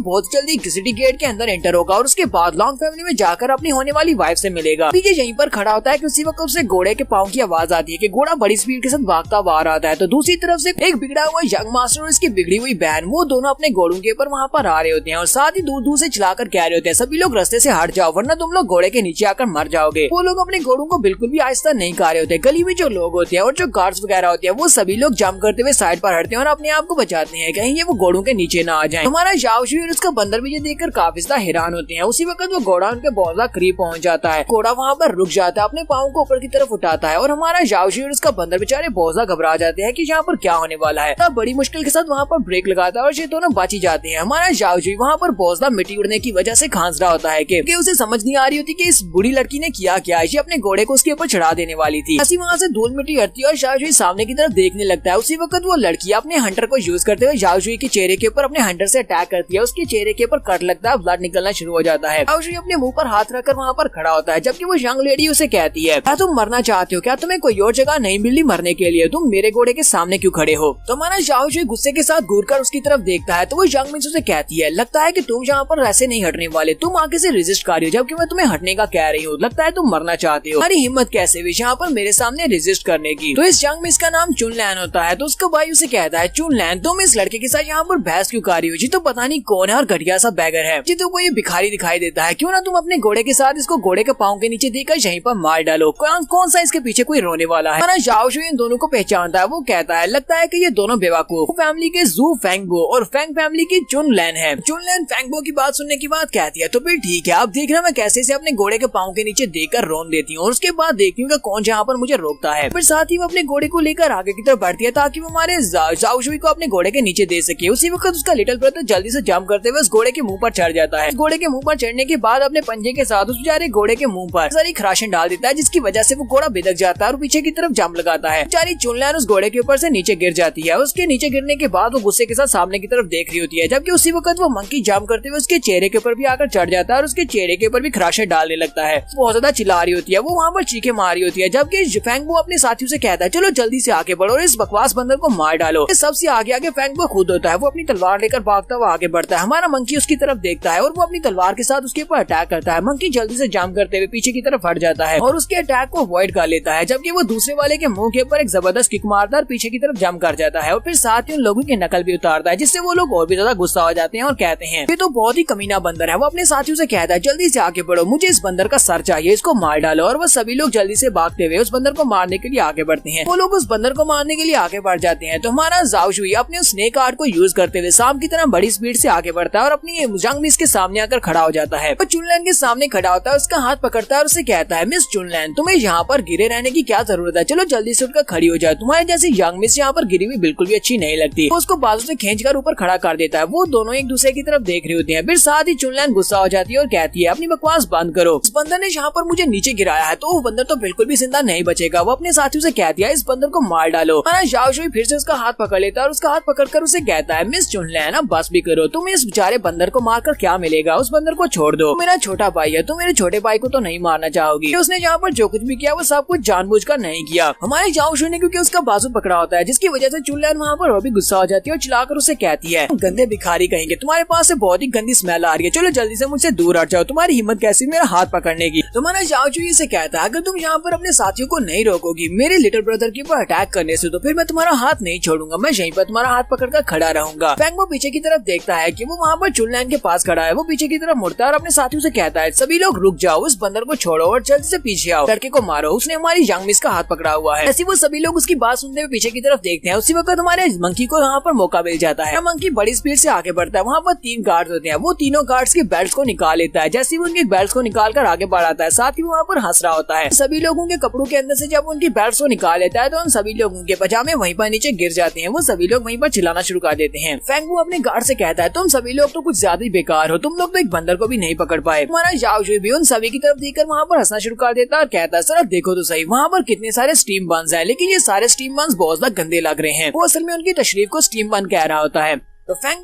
S1: बहुत जल्दी सिटी गेट के अंदर एंटर होगा और उसके बाद लॉन्ग फैमिली में जाकर अपनी होने वाली वाइफ से मिलेगा। ये यहीं पर खड़ा होता है कि उसी वक्त उसे घोड़े के पाँव की आवाज आती है कि घोड़ा बड़ी स्पीड के साथ भागता हुआ आ रहा है। तो दूसरी तरफ से एक बिगड़ा हुआ यंग मास्टर और इसकी बिगड़ी हुई बहन वो दोनों अपने घोड़ों के ऊपर वहाँ पर आ रहे होते हैं और साथ ही दूर दूर से चलाकर कह रहे होते हैं सभी लोग रास्ते से हट जाओ वरना तुम लोग घोड़े के नीचे आकर मर जाओगे। वो लोग अपने घोड़ों को बिल्कुल भी आहिस्ता नहीं कर रहे होते। गली में जो लोग होते हैं और जो गार्ड्स वगैरह होते हैं वो सभी लोग जंप करते हुए साइड पर हटते हैं और अपने आप को बचाते हैं कहीं ये वो घोड़ों के नीचे ना आ जाए। हमारा जाओशी और उसका बंदर भी ये देखकर काफी ज्यादा हैरान होते हैं। उसी वक्त वो घोड़ा उनके बहुत ज्यादा करीब पहुंच जाता है। घोड़ा वहाँ पर रुक जाता है, अपने पाँव को ऊपर की तरफ उठाता है और हमारा जाओशी और उसका बंदर बेचारे बहुत ज्यादा घबरा जाते हैं कि यहाँ पर क्या होने वाला है। तब बड़ी मुश्किल के साथ वहाँ पर ब्रेक लगाता है और ये दोनों बच ही जाते हैं। हमारा जाओशी वहाँ पर बहुत ज्यादा मिट्टी उड़ने की वजह से खांस रहा होता है कि उसे समझ नहीं आ रही होती कि इस बूढ़ी लड़की ने किया क्या। ये अपने घोड़े को उसके ऊपर चढ़ा देने वाली थी। ऐसी वहाँ से धूल मिट्टी हटती है और जाओशी सामने की तरफ देखने लगता है। उसी वक्त वो लड़की अपने हंटर को यूज करते हुए जाओशी के चेहरे के ऊपर अपने हंटर से अटैक करती है। उसके चेहरे के ऊपर कट लगता है, ब्लड निकलना शुरू हो जाता है। जाओशी अपने मुंह पर हाथ रखकर वहाँ पर खड़ा होता है जबकि वो यंग लेडी उसे कहती है क्या तुम मरना चाहते हो? क्या तुम्हें कोई और जगह नहीं मिली मरने के लिए? तुम मेरे घोड़े के सामने क्यों खड़े हो? तो हमारा जाओशी गुस्से के साथ घूरकर उसकी तरफ देखता है तो वो यंग मिस उसे कहती है लगता है कि तुम यहाँ पर ऐसे नहीं हटने वाले, तुम आगे से रेजिस्ट कर रही हो जबकि मैं तुम्हें हटने का कह रही हूँ। लगता है तुम मरना चाहते हो। हमारी हिम्मत कैसे हुई यहाँ पर मेरे सामने रेजिस्ट करने की? तो इस यंग मिस का नाम चुनलैन होता है। तो उसका भाई उसे कहता है चुनलैन तुम इस लड़के के साथ यहाँ पर बहस क्यों कर रही हो? जी तो पता नहीं कौन है और घटिया सा बैगर है। जी तो ये भिखारी दिखाई देता है। क्यों ना तुम अपने घोड़े के साथ इसको घोड़े के पाँव के नीचे देकर यहीं पर मार डालो। कौन सा इसके पीछे कोई रोने वाला है? हमारा जाओशी इन दोनों को पहचानता है। वो कहता है लगता है कि ये दोनों बेवकूफ फैमिली के जू फेंगबो और फेंग फैमिली की चुनलैन है। चुनलैन फेंगबो की बात सुनने की बात कहती है तो फिर ठीक है, आप देख रहे मैं कैसे से अपने घोड़े के पाँव के नीचे देकर रोन देती हूँ और उसके बाद देखती हूँ कौन जहाँ पर मुझे रोकता है। फिर साथ ही वो अपने घोड़े को लेकर आगे की तरफ बढ़ती है ताकि वो हमारे जाओशी को अपने घोड़े के नीचे दे सके। उसी वक्त उसका लिटिल ब्रदर जल्दी से जंप करते हुए उस घोड़े के मुंह पर चढ़ जाता है। घोड़े के मुंह पर चढ़ने के बाद अपने पंजे के साथ उस बेचारे घोड़े के मुंह पर सारी खराशन डाल देता है जिसकी वजह से वो घोड़ा बिदक जाता है और पीछे की तरफ जंप लगाता है। बेचारी चुनलैन उस घोड़े के ऊपर से नीचे गिर जाती है। उसके नीचे गिरने के बाद वो गुस्से के साथ सामने की तरफ देख रही होती है जबकि उसी वक्त वो मंकी जंप करते हुए उसके चेहरे के ऊपर भी आकर चढ़ जाता है और उसके चेहरे के ऊपर भी खराशे डालने लगता है। बहुत ज्यादा चिल्ला रही होती है, वो वहाँ पर चीखे मार रही होती है जबकि फेंगबो अपने साथियों से कहता है चलो जल्दी से आगे बढ़ो और इस बकवास बंदर को मार डालो। सबसे आगे फेंगबो खुद होता है। वो अपनी तलवार लेकर भागता हुआ आगे बढ़ता है। हमारा मंकी उसकी तरफ देखता है और वो अपनी तलवार के साथ उसके ऊपर अटैक करता है। मंकी जल्दी से जंप करते हुए पीछे की तरफ हट जाता है और उसके अटैक को अवॉइड कर लेता है जबकि वो दूसरे वाले के मुंह के ऊपर एक जबरदस्त किक मारता है और पीछे की तरफ जंप कर जाता है और फिर साथ ही उन लोगों की नकल भी उतारता है जिससे वो लोग और भी ज्यादा गुस्सा हो जाते हैं और कहते हैं ये तो बहुत ही कमीना बंदर है। वो अपने साथियों से कहता है जल्दी से आगे बढ़ो, मुझे इस बंदर का सर चाहिए, इसको मार डालो। और वो सभी लोग जल्दी से भागते हुए उस बंदर को मारने के लिए आगे बढ़ते हैं। वो लोग उस बंदर को मारने के लिए आगे बढ़ जाते हैं तो हमारा जाओशी अपने उस स्नेक आर्ट को यूज करते हुए सांप की तरह बड़ी स्पीड से आगे बढ़ता है और अपनी यंग मिस के सामने आकर खड़ा हो जाता है। वो चुनलैन के सामने खड़ा होता है, उसका हाथ पकड़ता है और उसे कहता है मिस चुनलैन तुम्हें यहाँ पर गिरे रहने की क्या जरूरत है? चलो जल्दी से उठकर खड़ी हो जाए, तुम्हारे जैसी यंग मिस यहाँ पर गिरी हुई बिल्कुल भी अच्छी नहीं लगती। तो उसको बाजू से खींचकर ऊपर खड़ा कर देता है। वो दोनों एक दूसरे की तरफ देख रहे होते हैं। फिर साथ ही चुनलैन गुस्सा हो जाती है और कहती है अपनी बकवास बंद करो, इस बंदर ने यहाँ पर मुझे नीचे गिराया है तो वो बंदर तो बिल्कुल भी जिंदा नहीं बचेगा। वो अपने साथियों से कहती है इस बंदर को मार डालो। जाओशी फिर से उसका हाथ पकड़ लेता है और उसका हाथ पकड़कर उसे कहता है मिस चुनलैन अब बस भी करो, तुम्हें इस बेचारे बंदर को मारकर क्या मिलेगा? उस बंदर को छोड़ दो, मेरा छोटा भाई है, तुम मेरे छोटे भाई को तो नहीं मारना चाहोगी। उसने यहाँ पर जो कुछ भी किया वो सब कुछ जानबूझकर नहीं किया। हमारे जाओशी ने क्योंकि उसका बाजू पकड़ा होता है जिसकी वजह से चुनलैन वहाँ पर और भी गुस्सा हो जाती है और चिल्लाकर उसे कहती है गंदे भिखारी कहेंगे, तुम्हारे पास से बहुत ही गंदी स्मेल आ रही है, चलो जल्दी से मुझसे दूर हट जाओ, तुम्हारी हिम्मत कैसी मेरा हाथ पकड़ने की? तुम्हारा जाओशी से कहता है अगर तुम यहाँ पर अपने साथियों को नहीं रोकोगी मेरे लिटिल ब्रदर के ऊपर अटैक करने से तो फिर मैं तुम्हारा हाथ नहीं छोड़ूंगा, मैं यहीं पर तुम्हारा हाथ पकड़कर खड़ा रहूंगा। फेंगबो पीछे की तरफ देखता है कि वो वहाँ पर चुनलैन के पास खड़ा है। वो पीछे की तरफ मुड़ता है और अपने साथियों से कहता है सभी लोग रुक जाओ, उस बंदर को छोड़ो और जल्दी से पीछे आओ, लड़के को मारो, उसने हमारी यंग मिस का हाथ पकड़ा हुआ है। ऐसे वो सभी लोग उसकी बात सुनते हुए पीछे की तरफ देखते हैं। उसी वक्त हमारे मंकी को यहाँ पर मौका मिल जाता है। मंकी बड़ी स्पीड से आगे बढ़ता है। वहाँ पर 3 गार्ड्स होते हैं। वो तीनों गार्ड्स के बेल्ट को निकाल लेता है। जैसे ही वो उनके बेल्ट को निकाल कर आगे बढ़ाता है साथ ही वहाँ पर हंस रहा होता है। सभी लोगों के कपड़ों के अंदर से जब उनकी बेल्ट को निकाल लेता है तो उन सभी लोगों के पजामे वहीं पर नीचे गिर जाते हैं। वो सभी लोग वहीं पर चिल्लाना शुरू कर देते हैं। फेंगबो अपने गार्ड से कहता है तुम सभी लोग तो कुछ ज्यादा ही बेकार बेकार हो, तुम लोग तो एक बंदर को भी नहीं पकड़ पाए। हमारा जाओ जुई भी उन सभी की तरफ देखकर वहाँ पर हंसना शुरू कर देता है और कहता है सर देखो तो सही, वहाँ पर कितने सारे स्टीम बंस हैं, लेकिन ये सारे स्टीम बंस बहुत ज्यादा गंदे लग रहे हैं। वो असल में उनकी तशरीफ को स्टीम बन कह रहा होता है। तो फैंग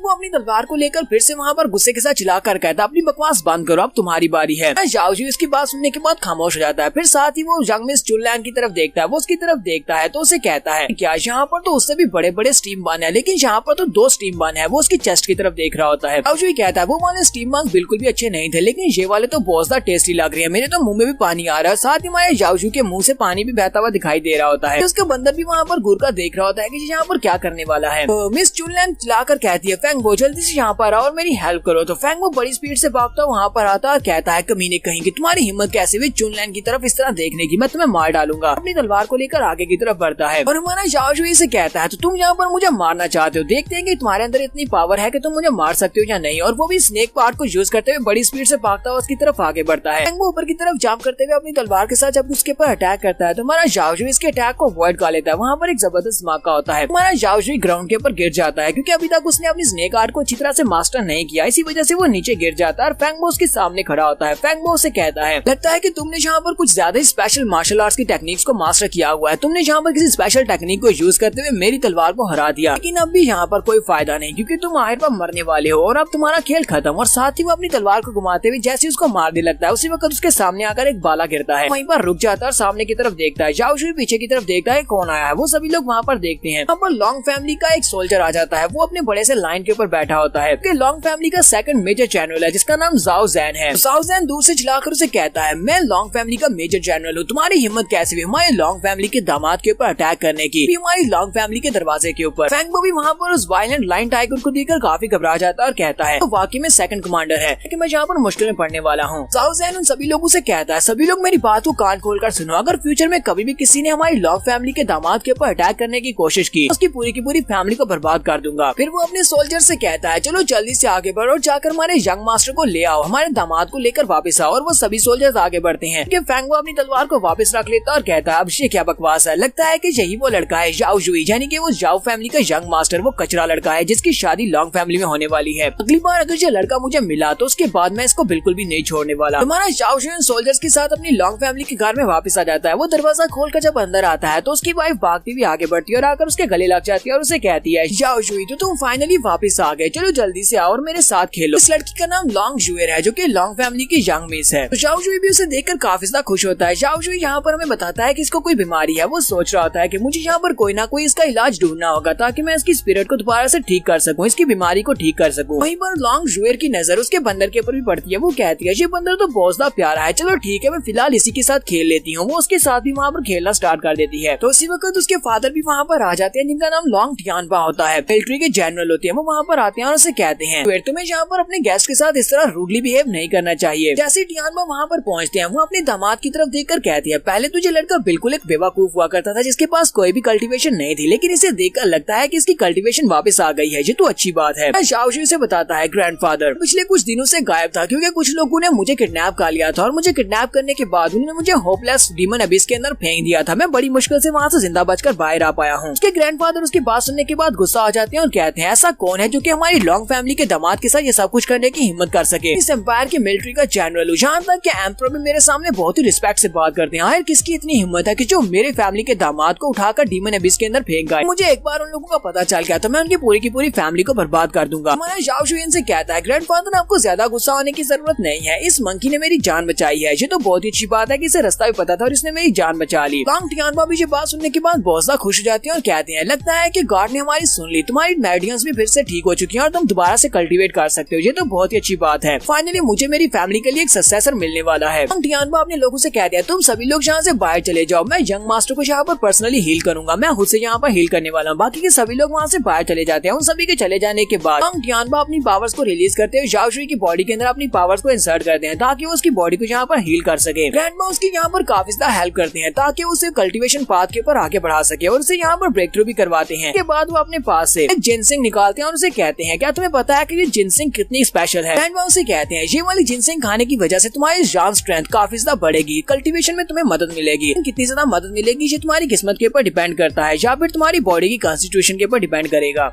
S1: वो अपनी तलवार को लेकर फिर से वहाँ पर गुस्से के साथ चिल्लाकर कहता है अपनी बकवास बंद करो, अब तुम्हारी बारी है। जाओ जी इसकी बात सुनने के बाद खामोश हो जाता है। फिर साथ ही वो जंग में चुनलैन की तरफ देखता है, वो उसकी तरफ देखता है तो उसे कहता है क्या यहाँ पर तो उससे भी बड़े बड़े स्टीम बन है, लेकिन यहाँ पर तो 2 स्टीम बन है। वो उसकी चेस्ट की तरफ देख रहा होता है। जाओ जी कहता है वो वाले स्टीम बन बिल्कुल भी अच्छे नहीं थे, लेकिन ये वाले तो बहुत ज्यादा टेस्टी लग रहे हैं, मेरे तो मुंह में भी पानी आ रहा है। साथ ही हमारे जाओ जी के मुंह से पानी भी बहता हुआ दिखाई दे रहा होता है। उसका बंदर भी वहाँ पर घूर कर देख रहा होता है कि यहाँ पर क्या करने वाला है। मिस चुनलैन चिल्लाकर कहती है फैंग वो जल्दी से यहाँ पर आओ और मेरी हेल्प करो। तो फैंग वो बड़ी स्पीड से भागता वहाँ पर आता और कहता है कमीने कहीं की तुम्हारी हिम्मत कैसे हुई चुनलैन की तरफ इस तरह देखने की, मैं तुम्हें मार डालूंगा। अपनी तलवार को लेकर आगे की तरफ बढ़ता है और हमारा जाओ जुई से कहता है तो तुम यहाँ पर मुझे मारना चाहते हो, देखते हैं कि तुम्हारे अंदर इतनी पावर है कि तुम मुझे मार सकते हो या नहीं। और वो भी स्नेक पार्ट को यूज करते हुए बड़ी स्पीड से भागता हुआ उसकी तरफ आगे बढ़ता है। फैंग वो ऊपर की तरफ जंप करते हुए अपनी तलवार के साथ जब उसके ऊपर अटैक करता है तो हमारा जाओ जुई इसके अटैक को अवॉइड कर लेता है। वहाँ पर एक जबरदस्त धमाका होता है। हमारा जाओ जुई ग्राउंड के ऊपर गिर जाता है क्योंकि अभी तक उसने अपनी स्नेक आर्ट को अच्छी तरह से मास्टर नहीं किया, इसी वजह से वो नीचे गिर जाता है और फैंग वो उसके सामने खड़ा होता है। फैंग वो उसे कहता है लगता है कि तुमने यहाँ पर कुछ ज्यादा ही स्पेशल मार्शल आर्ट्स की टेक्निक्स को मास्टर किया हुआ है, तुमने यहाँ पर किसी स्पेशल टेक्निक को यूज करते हुए मेरी तलवार को हरा दिया, लेकिन अब भी यहाँ पर कोई फायदा नहीं क्योंकि तुम आखिर पर मरने वाले हो और अब तुम्हारा खेल खत्म। और साथ ही वो अपनी तलवार को घुमाते हुए जैसे उसको मारने लगता है उसी वक्त उसके सामने आकर एक बाला गिरता है। वहीं पर रुक जाता है और सामने की तरफ देखता है। जाओ जुई पीछे की तरफ देखता है कौन आया है। वो सभी लोग वहाँ पर देखते हैं। यहाँ पर लॉन्ग फैमिली का एक सोल्जर आ जाता है। वो अपने बड़े से लाइन के ऊपर बैठा होता है। लॉन्ग फैमिली का सेकंड मेजर जनरल है जिसका नाम जाओ जैन है। जाओ जैन दूर से चिल्लाकर उसे कहता है मैं लॉन्ग फैमिली का मेजर जनरल हूँ, तुम्हारी हिम्मत कैसे हुई हमारे लॉन्ग फैमिली के दामाद के ऊपर अटैक करने की, हमारी लॉन्ग फैमिली के दरवाजे के ऊपर। फैंग वो भी वहाँ पर उस वायलेंट लाइन टाइगर को देखकर काफी घबरा जाता है और कहता है तो वाकई में सेकंड कमांडर है कि मैं यहाँ पर मुश्किल में पड़ने वाला हूँ। जाओ जैन उन सभी लोगों से कहता है सभी लोग मेरी बात को कान खोलकर सुनो, अगर फ्यूचर में कभी भी किसी ने हमारी लॉन्ग फैमिली के दामाद के ऊपर अटैक करने की कोशिश की उसकी पूरी की पूरी फैमिली को बर्बाद कर दूंगा। फिर वो अपने सोल्जर से कहता है चलो जल्दी से आगे बढ़ो और जाकर हमारे यंग मास्टर को ले आओ, हमारे दामाद को लेकर वापस आओ। और वो सभी सोल्जर्स आगे बढ़ते हैं कि फैंग वो अपनी तलवार को वापस रख लेता है और कहता है अब ये क्या बकवास है, लगता है कि यही वो लड़का है जाओ जुई, यानी कि वो जाओ फैमिली का यंग मास्टर, वो कचरा लड़का है जिसकी शादी लॉन्ग फैमिली में होने वाली है। अगली बार अगर ये लड़का मुझे मिला तो उसके बाद मैं इसको बिल्कुल भी नहीं छोड़ने वाला। हमारा जाओ जुई सोल्जर्स के साथ अपनी लॉन्ग फैमिली के घर में वापस आ जाता है। वो दरवाजा खोलकर जब अंदर आता है तो उसकी वाइफ भागती हुई आगे बढ़ती है और आकर उसके गले लग जाती है और उसे कहती है जाओ जुई तो तुम फाइनली वापस आ गए, चलो जल्दी से आओ और मेरे साथ खेलो। इस लड़की का नाम लॉन्ग जुएर है जो कि लॉन्ग फैमिली की यंग मिस है। तो जाओ जुई भी उसे देखकर काफी ज्यादा खुश होता है। जाओ जुई यहाँ पर हमें बताता है कि इसको कोई बीमारी है। वो सोच रहा होता है कि मुझे यहाँ पर कोई ना कोई इसका इलाज ढूंढना होगा ताकि मैं इसकी स्पिरिट को दोबारा से ठीक कर सकूं, इसकी बीमारी को ठीक कर सकूं। वहीं पर लॉन्ग जुएर की नजर उसके बंदर के ऊपर भी पड़ती है। वो कहती है ये बंदर तो बहुत ज्यादा प्यारा है, चलो ठीक है मैं फिलहाल इसी के साथ खेल लेती हूँ। वो उसके साथ भी वहाँ पर खेलना स्टार्ट कर देती है। तो उसी वक्त उसके फादर भी वहाँ पर आ जाते हैं जिनका नाम लॉन्ग टियानबा होता है, मिलिट्री के जनरल होते हैं। वो वहाँ पर आते हैं और उसे कहते हैं फिर तुम्हें यहाँ पर अपने गेस्ट के साथ इस तरह रूडली बिहेव नहीं करना चाहिए। जैसे टियानबा वहाँ पर पहुँचते हैं वो अपने दामाद की तरफ देखकर कहती है पहले तुझे लड़का बिल्कुल एक बेवकूफ हुआ करता था जिसके पास कोई भी कल्टीवेशन नहीं थी, लेकिन इसे देखकर लगता है कि इसकी कल्टीवेशन वापस आ गई है, ये तो अच्छी बात है। जाओ जुई से बताता है ग्रैंडफादर पिछले कुछ दिनों से गायब था क्योंकि कुछ लोगों ने मुझे किडनैप कर लिया था और मुझे किडनैप करने के बाद उन्होंने मुझे होपलेस डीमन अबिस के अंदर फेंक दिया था। मैं बड़ी मुश्किल से वहाँ से जिंदा बचकर बाहर आ पाया हूँ। उसके ग्रैंडफादर उसकी बात सुनने के बाद गुस्सा आ जाते हैं और कहते हैं ऐसा कौन है जो कि हमारी लॉन्ग फैमिली के दामाद के साथ ये सब कुछ करने की हिम्मत कर सके। इस एम्पायर के मिलिट्री का जनरल हूँ, जहाँ तक कि एम्परर भी मेरे सामने बहुत ही रिस्पेक्ट से बात करते हैं। आखिर किसकी इतनी हिम्मत है कि जो मेरे फैमिली के दामाद को उठाकर डीमन अबिस के अंदर फेंक गए। मुझे एक बार उन लोगों का पता चल गया तो मैं उनकी पूरी की पूरी फैमिली को बर्बाद कर दूंगा। हमारा जाओ जुई से कहता है ग्रैंडफादर आपको ज्यादा गुस्सा होने की जरूरत नहीं है, इस मंकी ने मेरी जान बचाई है, ये तो बहुत ही अच्छी बात है कि इसे रास्ता भी पता था और इसने मेरी जान बचा ली। लॉन्ग टियानबा भी ये बात सुनने के बाद बहुत ज्यादा खुश हो जाती है और कहते हैं लगता है कि गॉड ने हमारी सुन ली, तुम्हारी मेडियंस भी फिर से ठीक हो चुकी हैं और तुम दोबारा से कल्टीवेट कर सकते हो, ये तो बहुत ही अच्छी बात है। फाइनली मुझे मेरी फैमिली के लिए एक सक्सेसर मिलने वाला है। लॉन्ग टियानबा अपने लोगों से कहते हैं तुम सभी लोग यहाँ से बाहर चले जाओ, मैं यंग मास्टर को यहाँ पर पर्सनली हील करूंगा, मैं खुद से यहाँ पर हील करने वाला हूँ। बाकी के सभी लोग वहाँ से बाहर चले जाते हैं। उन सभी के चले जाने के बाद लॉन्ग टियानबा अपनी पावर्स को रिलीज करते हुए जाओ जुई की बॉडी के अंदर अपनी पावर्स को इंसर्ट करते हैं ताकि वो उसकी बॉडी को यहाँ पर हील कर सके। ग्रैंडमा उसकी यहाँ पर काफी ज्यादा हेल्प करते हैं ताकि उसे कल्टीवेशन पाथ के ऊपर आगे बढ़ा सके और उसे यहाँ पर ब्रेक थ्रू भी करवाते हैं। के बाद वो अपने पास से जिनसिंग निकाल निकालते हैं और उसे कहते हैं क्या तुम्हें पता है कि ये जिनसिंग कितनी स्पेशल है। ग्रैंडपा उसे कहते हैं ये वाली जिनसिंग खाने की वजह से तुम्हारी जान स्ट्रेंथ काफी ज्यादा बढ़ेगी, कल्टीवेशन में तुम्हें मदद मिलेगी। कितनी ज्यादा मदद मिलेगी ये तुम्हारी किस्मत के ऊपर डिपेंड करता है या फिर तुम्हारी बॉडी की कॉन्स्टिट्यूशन के ऊपर डिपेंड करेगा।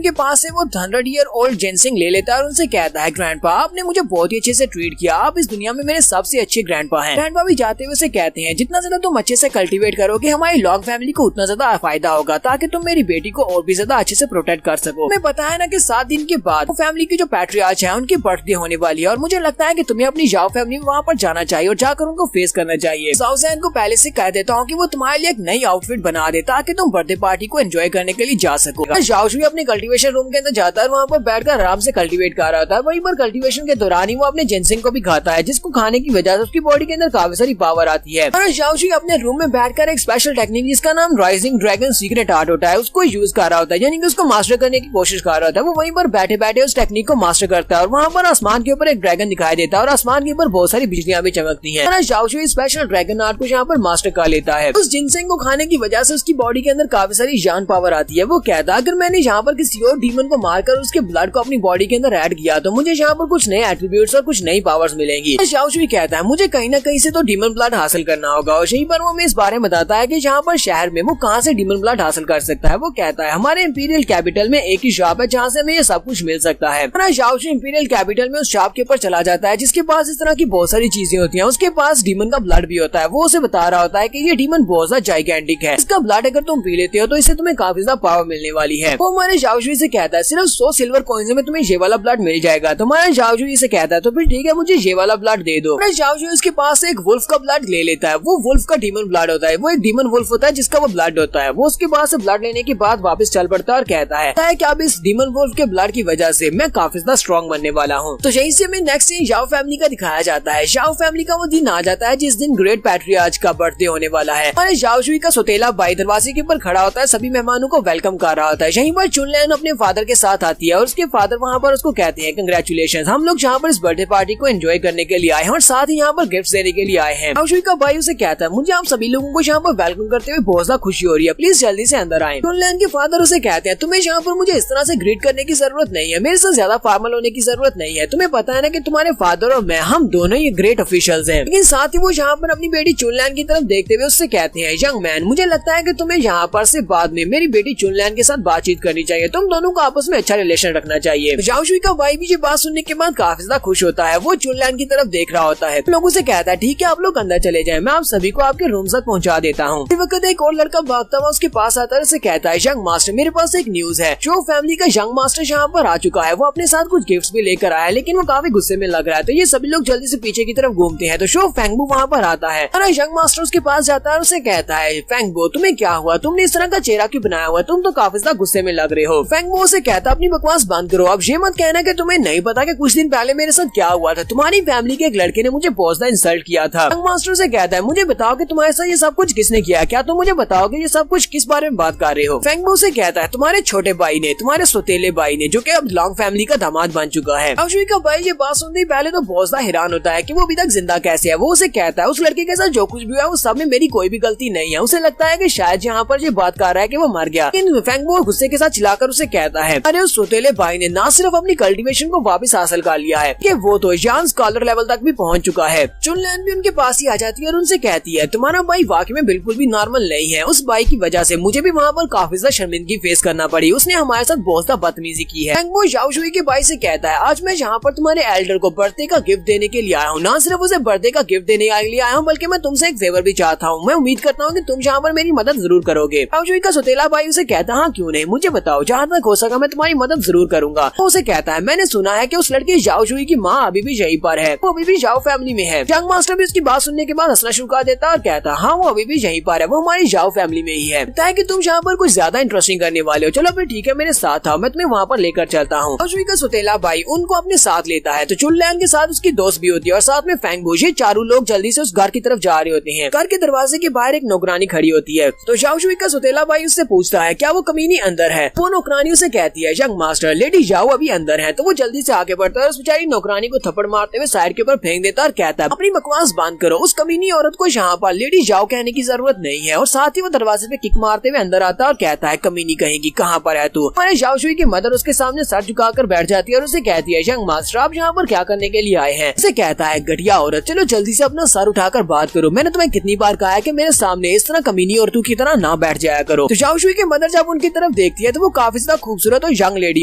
S1: के पास से वो 100 ईयर ओल्ड जिनसिंग ले लेता है और उनसे कहता है ग्रैंडपा आपने मुझे बहुत ही अच्छे से ट्रीट किया, आप इस दुनिया में मेरे सबसे अच्छे ग्रैंडपा हैं। ग्रैंडपा भी जाते हुए उसे कहते हैं जितना ज्यादा तुम अच्छे से कल्टीवेट करोगे हमारी लॉन्ग फैमिली को उतना ज्यादा फायदा होगा, ताकि तुम मेरी बेटी को और भी ज्यादा अच्छे से प्रोटेक्ट कर सको। तुम्हें पता है ना कि 7 दिन के बाद फैमिली की जो पैट्रियार्च है उनकी बर्थडे होने वाली है और मुझे लगता है कि तुम्हें अपनी जाओ फैमिली में वहाँ पर जाना चाहिए और जाकर उनको फेस करना चाहिए। साउज़ैन को पहले से कह देता हूँ कि वो तुम्हारे लिए एक नई आउटफिट बना दे ताकि तुम बर्थडे पार्टी को एंजॉय करने के लिए जा सको। जाओ भी अपने कल्टीवेशन रूम के अंदर जाता है, वहाँ पर बैठकर आराम से कल्टीवेट कर रहा होता है। वहीं पर कल्टीवेशन के दौरान ही वो अपने जिनसिंग को भी खाता है, जिसको खाने की वजह से उसकी बॉडी के अंदर काफी सारी पावर आती है। और जाओशी अपने रूम में बैठकर एक स्पेशल टेक्निक जिसका नाम राइजिंग ड्रैगन सीक्रेट आर्ट होता है उसको यूज कर रहा होता है, यानी कि उसको मास्टर करने की कोशिश कर रहा होता है। वो वहीं पर बैठे बैठे उस टेक्निक को मास्टर करता है और वहाँ पर आसमान के ऊपर एक ड्रैगन दिखाई देता है और आसमान के ऊपर बहुत सारी बिजलियां भी चमकती है। जाओशी स्पेशल ड्रैगन आर्ट को यहाँ पर मास्टर कर लेता है। उस जिनसिंग को खाने की वजह से उसकी बॉडी के अंदर काफी सारी जान पावर आती है। वो कहता है अगर मैंने यहाँ पर किसी और डीमन को मारकर उसके ब्लड को अपनी बॉडी के अंदर ऐड किया तो मुझे यहाँ पर कुछ नए एट्रीब्यूट्स और कुछ नई पावर्स मिलेंगी। शाओशुई कहता है मुझे कहीं ना कहीं से तो डीमन ब्लड हासिल करना होगा और यहीं पर वो हमें इस बारे में बताता है कि यहाँ पर शहर में वो कहाँ से डीमन ब्लड हासिल कर सकता है। वो कहता है हमारे इंपीरियल कैपिटल में एक ही शॉप है जहाँ से हमें ये सब कुछ मिल सकता है। शाओशुई इंपीरियल कैपिटल में उस शॉप के ऊपर चला जाता है जिसके पास इस तरह की बहुत सारी चीजें होती है। उसके पास डीमन का ब्लड भी होता है। वो उसे बता रहा होता है कि ये डीमन बहुत ज्यादा जाइगेंटिक है, इसका ब्लड अगर तुम पी लेते हो तो इससे तुम्हें काफी ज्यादा पावर मिलने वाली है। वो हमारे शाओशुई से कहता है सिर्फ 100 सिल्वर कॉइन्स में तुम्हें ये वाला ब्लड मिल जाएगा। तो हमारा शाओशुई से कहता है तो फिर ठीक है मुझे ये वाला ब्लड दे दो। शाओशुई उसके पास एक वुल्फ का ब्लड ले लेता है। वो वुल्फ का डीमन ब्लड होता है, वो एक डीमन वुल्फ होता है जिसका वो ब्लड होता है। वो उसके पास से ब्लड लेने के बाद वापस चल पड़ता है और कहता है कि अब इस डीमन वुल्फ के ब्लड की वजह से मैं काफी ज्यादा स्ट्रॉन्ग बनने वाला हूँ। तो यहीं से हमें नेक्स्ट सीन जाओ फैमिली का दिखाया जाता है। जाओ फैमिली का वो दिन आ जाता है जिस दिन ग्रेट पैट्रियार्च का बर्थडे होने वाला है। और शाओशुई का सौतेला भाई दरवाजे के ऊपर खड़ा होता है, सभी मेहमानों को वेलकम कर रहा होता है। यहीं पर चुनलैन अपने फादर के साथ आती है और उसके फादर वहाँ पर उसको कहते हैं कंग्रेचुलेशन, हम लोग यहाँ पर इस बर्थडे पार्टी को एंजॉय करने के लिए आए हैं और साथ ही यहाँ पर गिफ्ट देने के लिए आए हैं। शाओशुई का भाई उसे कहता है मुझे आप सभी लोगों को यहाँ पर वेलकम करते हुए बहुत ज्यादा खुशी हो रही है, प्लीज जल्दी से अंदर आए। चुनलैन के फादर उसे कहते हैं तुम्हें यहाँ पर मुझे इस तरह से ग्रीट करने की जरूरत नहीं है, मेरे साथ ज्यादा फॉर्मल होने की जरूरत नहीं है। तुम्हें पता है ना कि तुम्हारे फादर और मैं हम दोनों ही ग्रेट ऑफिशियल्स हैं। लेकिन साथ ही वो यहाँ पर अपनी बेटी चुनलैन की तरफ देखते हुए उससे कहते हैं यंग मैन मुझे लगता है कि तुम्हें यहाँ पर से बाद में मेरी बेटी चुनलैन के साथ बातचीत करनी चाहिए, तुम दोनों को आपस में अच्छा रिलेशन रखना चाहिए। शाओशुई का भाई भी ये बात सुनने के बाद काफी ज्यादा खुश होता है। वो चुनलैन की तरफ देख रहा होता है, लोगों से कहता है ठीक है आप लोग अंदर चले जाएं, मैं आप सभी को आपके रूम तक पहुंचा देता हूँ। इस वक्त एक और लड़का भागता हुआ उसके पास आता है, उसे कहता है यंग मास्टर मेरे पास एक न्यूज है, जो फैमिली का यंग मास्टर यहाँ पर आ चुका है। वो अपने साथ कुछ गिफ्ट्स भी लेकर आया है लेकिन वो काफी गुस्से में लग रहा है। तो ये सभी लोग जल्दी से पीछे की तरफ घूमते हैं तो शो फेंगबू वहाँ पर आता है। यंग मास्टर उसके पास जाता है और उसे कहता है फेंगबू तुम्हें क्या हुआ, तुमने इस तरह का चेहरा क्यों बनाया हुआ, तुम तो काफी ज्यादा गुस्से में लग रहे हो। फेंगबू उसे कहता अपनी बकवास बंद करो, अब ये मत कहना कि तुम्हें नहीं पता कि कुछ दिन पहले मेरे साथ क्या हुआ था, तुम्हारी फैमिली के एक लड़के ने मुझे बहुत ज्यादा इंसल्ट किया था। यंग मास्टर से कहता है मुझे बताओ कि तुम्हारे साथ ये सब कुछ किसने किया, क्या तुम मुझे बताओगे ये सब कुछ किस बारे में बात कर रहे हो। फेंगबू से कहता है तुम्हारे छोटे भाई ने, तुम्हारे सौतेले भाई ने, जो कि अब लॉन्ग फैमिली का दामाद बन चुका है। शाओशुई का भाई ये बात सुनते ही पहले तो बहुत ज्यादा हैरान होता है कि वो अभी तक जिंदा कैसे है। वो उसे कहता है उस लड़के के साथ जो कुछ भी हुआ वो सब में मेरी कोई भी गलती नहीं है। उसे लगता है कि शायद यहाँ पर ये बात कर रहा है कि वो मर गया, लेकिन फेंगबू गुस्से के साथ चिल्लाकर उसे कहता है अरे उस सौतेले भाई ने ना सिर्फ अपनी कल्टीवेशन को वापस हासिल कर लिया है कि वो तो जान स्कॉलर लेवल तक भी पहुंच चुका है। चुनलैन भी उनके पास ही आ जाती है और उनसे कहती है तुम्हारा भाई वाकई में बिल्कुल भी नॉर्मल नहीं है, उस भाई की वजह से मुझे भी वहाँ पर काफी ज्यादा शर्मिंदगी फेस करना पड़ी, उसने हमारे साथ बहुत ज्यादा बदतमीजी की है। फेंगबू शाओशुई के भाई से कहता है आज मैं यहाँ पर तुम्हारे एल्डर को बर्थडे का गिफ्ट देने के लिए आया हूँ, ना सिर्फ उसे बर्थडे का गिफ्ट देने के लिए आया हूँ बल्कि मैं तुमसे एक फेवर भी चाहता हूँ। मैं उम्मीद करता हूँ कि तुम यहाँ पर मेरी मदद जरूर करोगे। शाओशुई का सौतेला भाई उसे कहता हाँ क्यों नहीं, मुझे बताओ, जहाँ तक हो सका मैं तुम्हारी मदद जरूर करूंगा। वो उसे कहता है मैंने सुना है कि उस लड़के शाओशुई की माँ अभी भी यहीं पर है, वो अभी भी जाओ फैमिली में है। यंग मास्टर भी उसकी बात सुनने के बाद हंसना शुरू कर देता और कहता हाँ वो अभी भी यहीं पर है, वो हमारी जाओ फैमिली में ही है। लगता है कि तुम यहाँ पर कुछ ज्यादा इंटरेस्टिंग करने वाले हो, चलो फिर ठीक है मेरे साथ आओ, मैं तुम्हें वहाँ पर लेकर चलता हूँ। शाओशुई का सौतेला भाई उनको अपने साथ लेता है। तो चुनलैन के साथ उसकी दोस्त भी होती है और साथ में फेंगबू, ये चारों लोग जल्दी से उस घर की तरफ जा रहे होते हैं। घर के दरवाजे के बाहर एक नौकरानी खड़ी होती है। तो शाओशुई का सौतेला भाई उससे पूछता है क्या वो कमीनी अंदर है। वो नौकरानी उसे कहती है यंग मास्टर लेडी जाओ अभी अंदर है। तो वो जल्दी से आगे बढ़ता है, उस बेचारी नौकरानी को थप्पड़ मारते हुए साइड के ऊपर फेंक देता और कहता है अपनी बकवास बंद करो, उस कमीनी औरत को यहाँ पर लेडी जाओ कहने की जरूरत नहीं है। और साथ ही वो दरवाजे पे किक मारते हुए अंदर आता है और कहता है कमीनी कहेगी कहाँ पर है तू, हमारे झाओ शुई की मदर उसके सामने सर झुकाकर बैठ जाती है और उसे कहती है, यंग मास्टर आप यहाँ पर क्या करने के लिए आए हैं? उसे कहता है, घटिया औरत, चलो जल्दी से अपना सर उठाकर बात करो। मैंने तुम्हें कितनी बार कहा है कि मेरे सामने इस तरह कमीनी औरतों की तरह ना बैठ जाया करो। तो झाओ शुई की मदर जब उनकी तरफ देखती है तो वो काफी ज्यादा खूबसूरत और यंग लेडी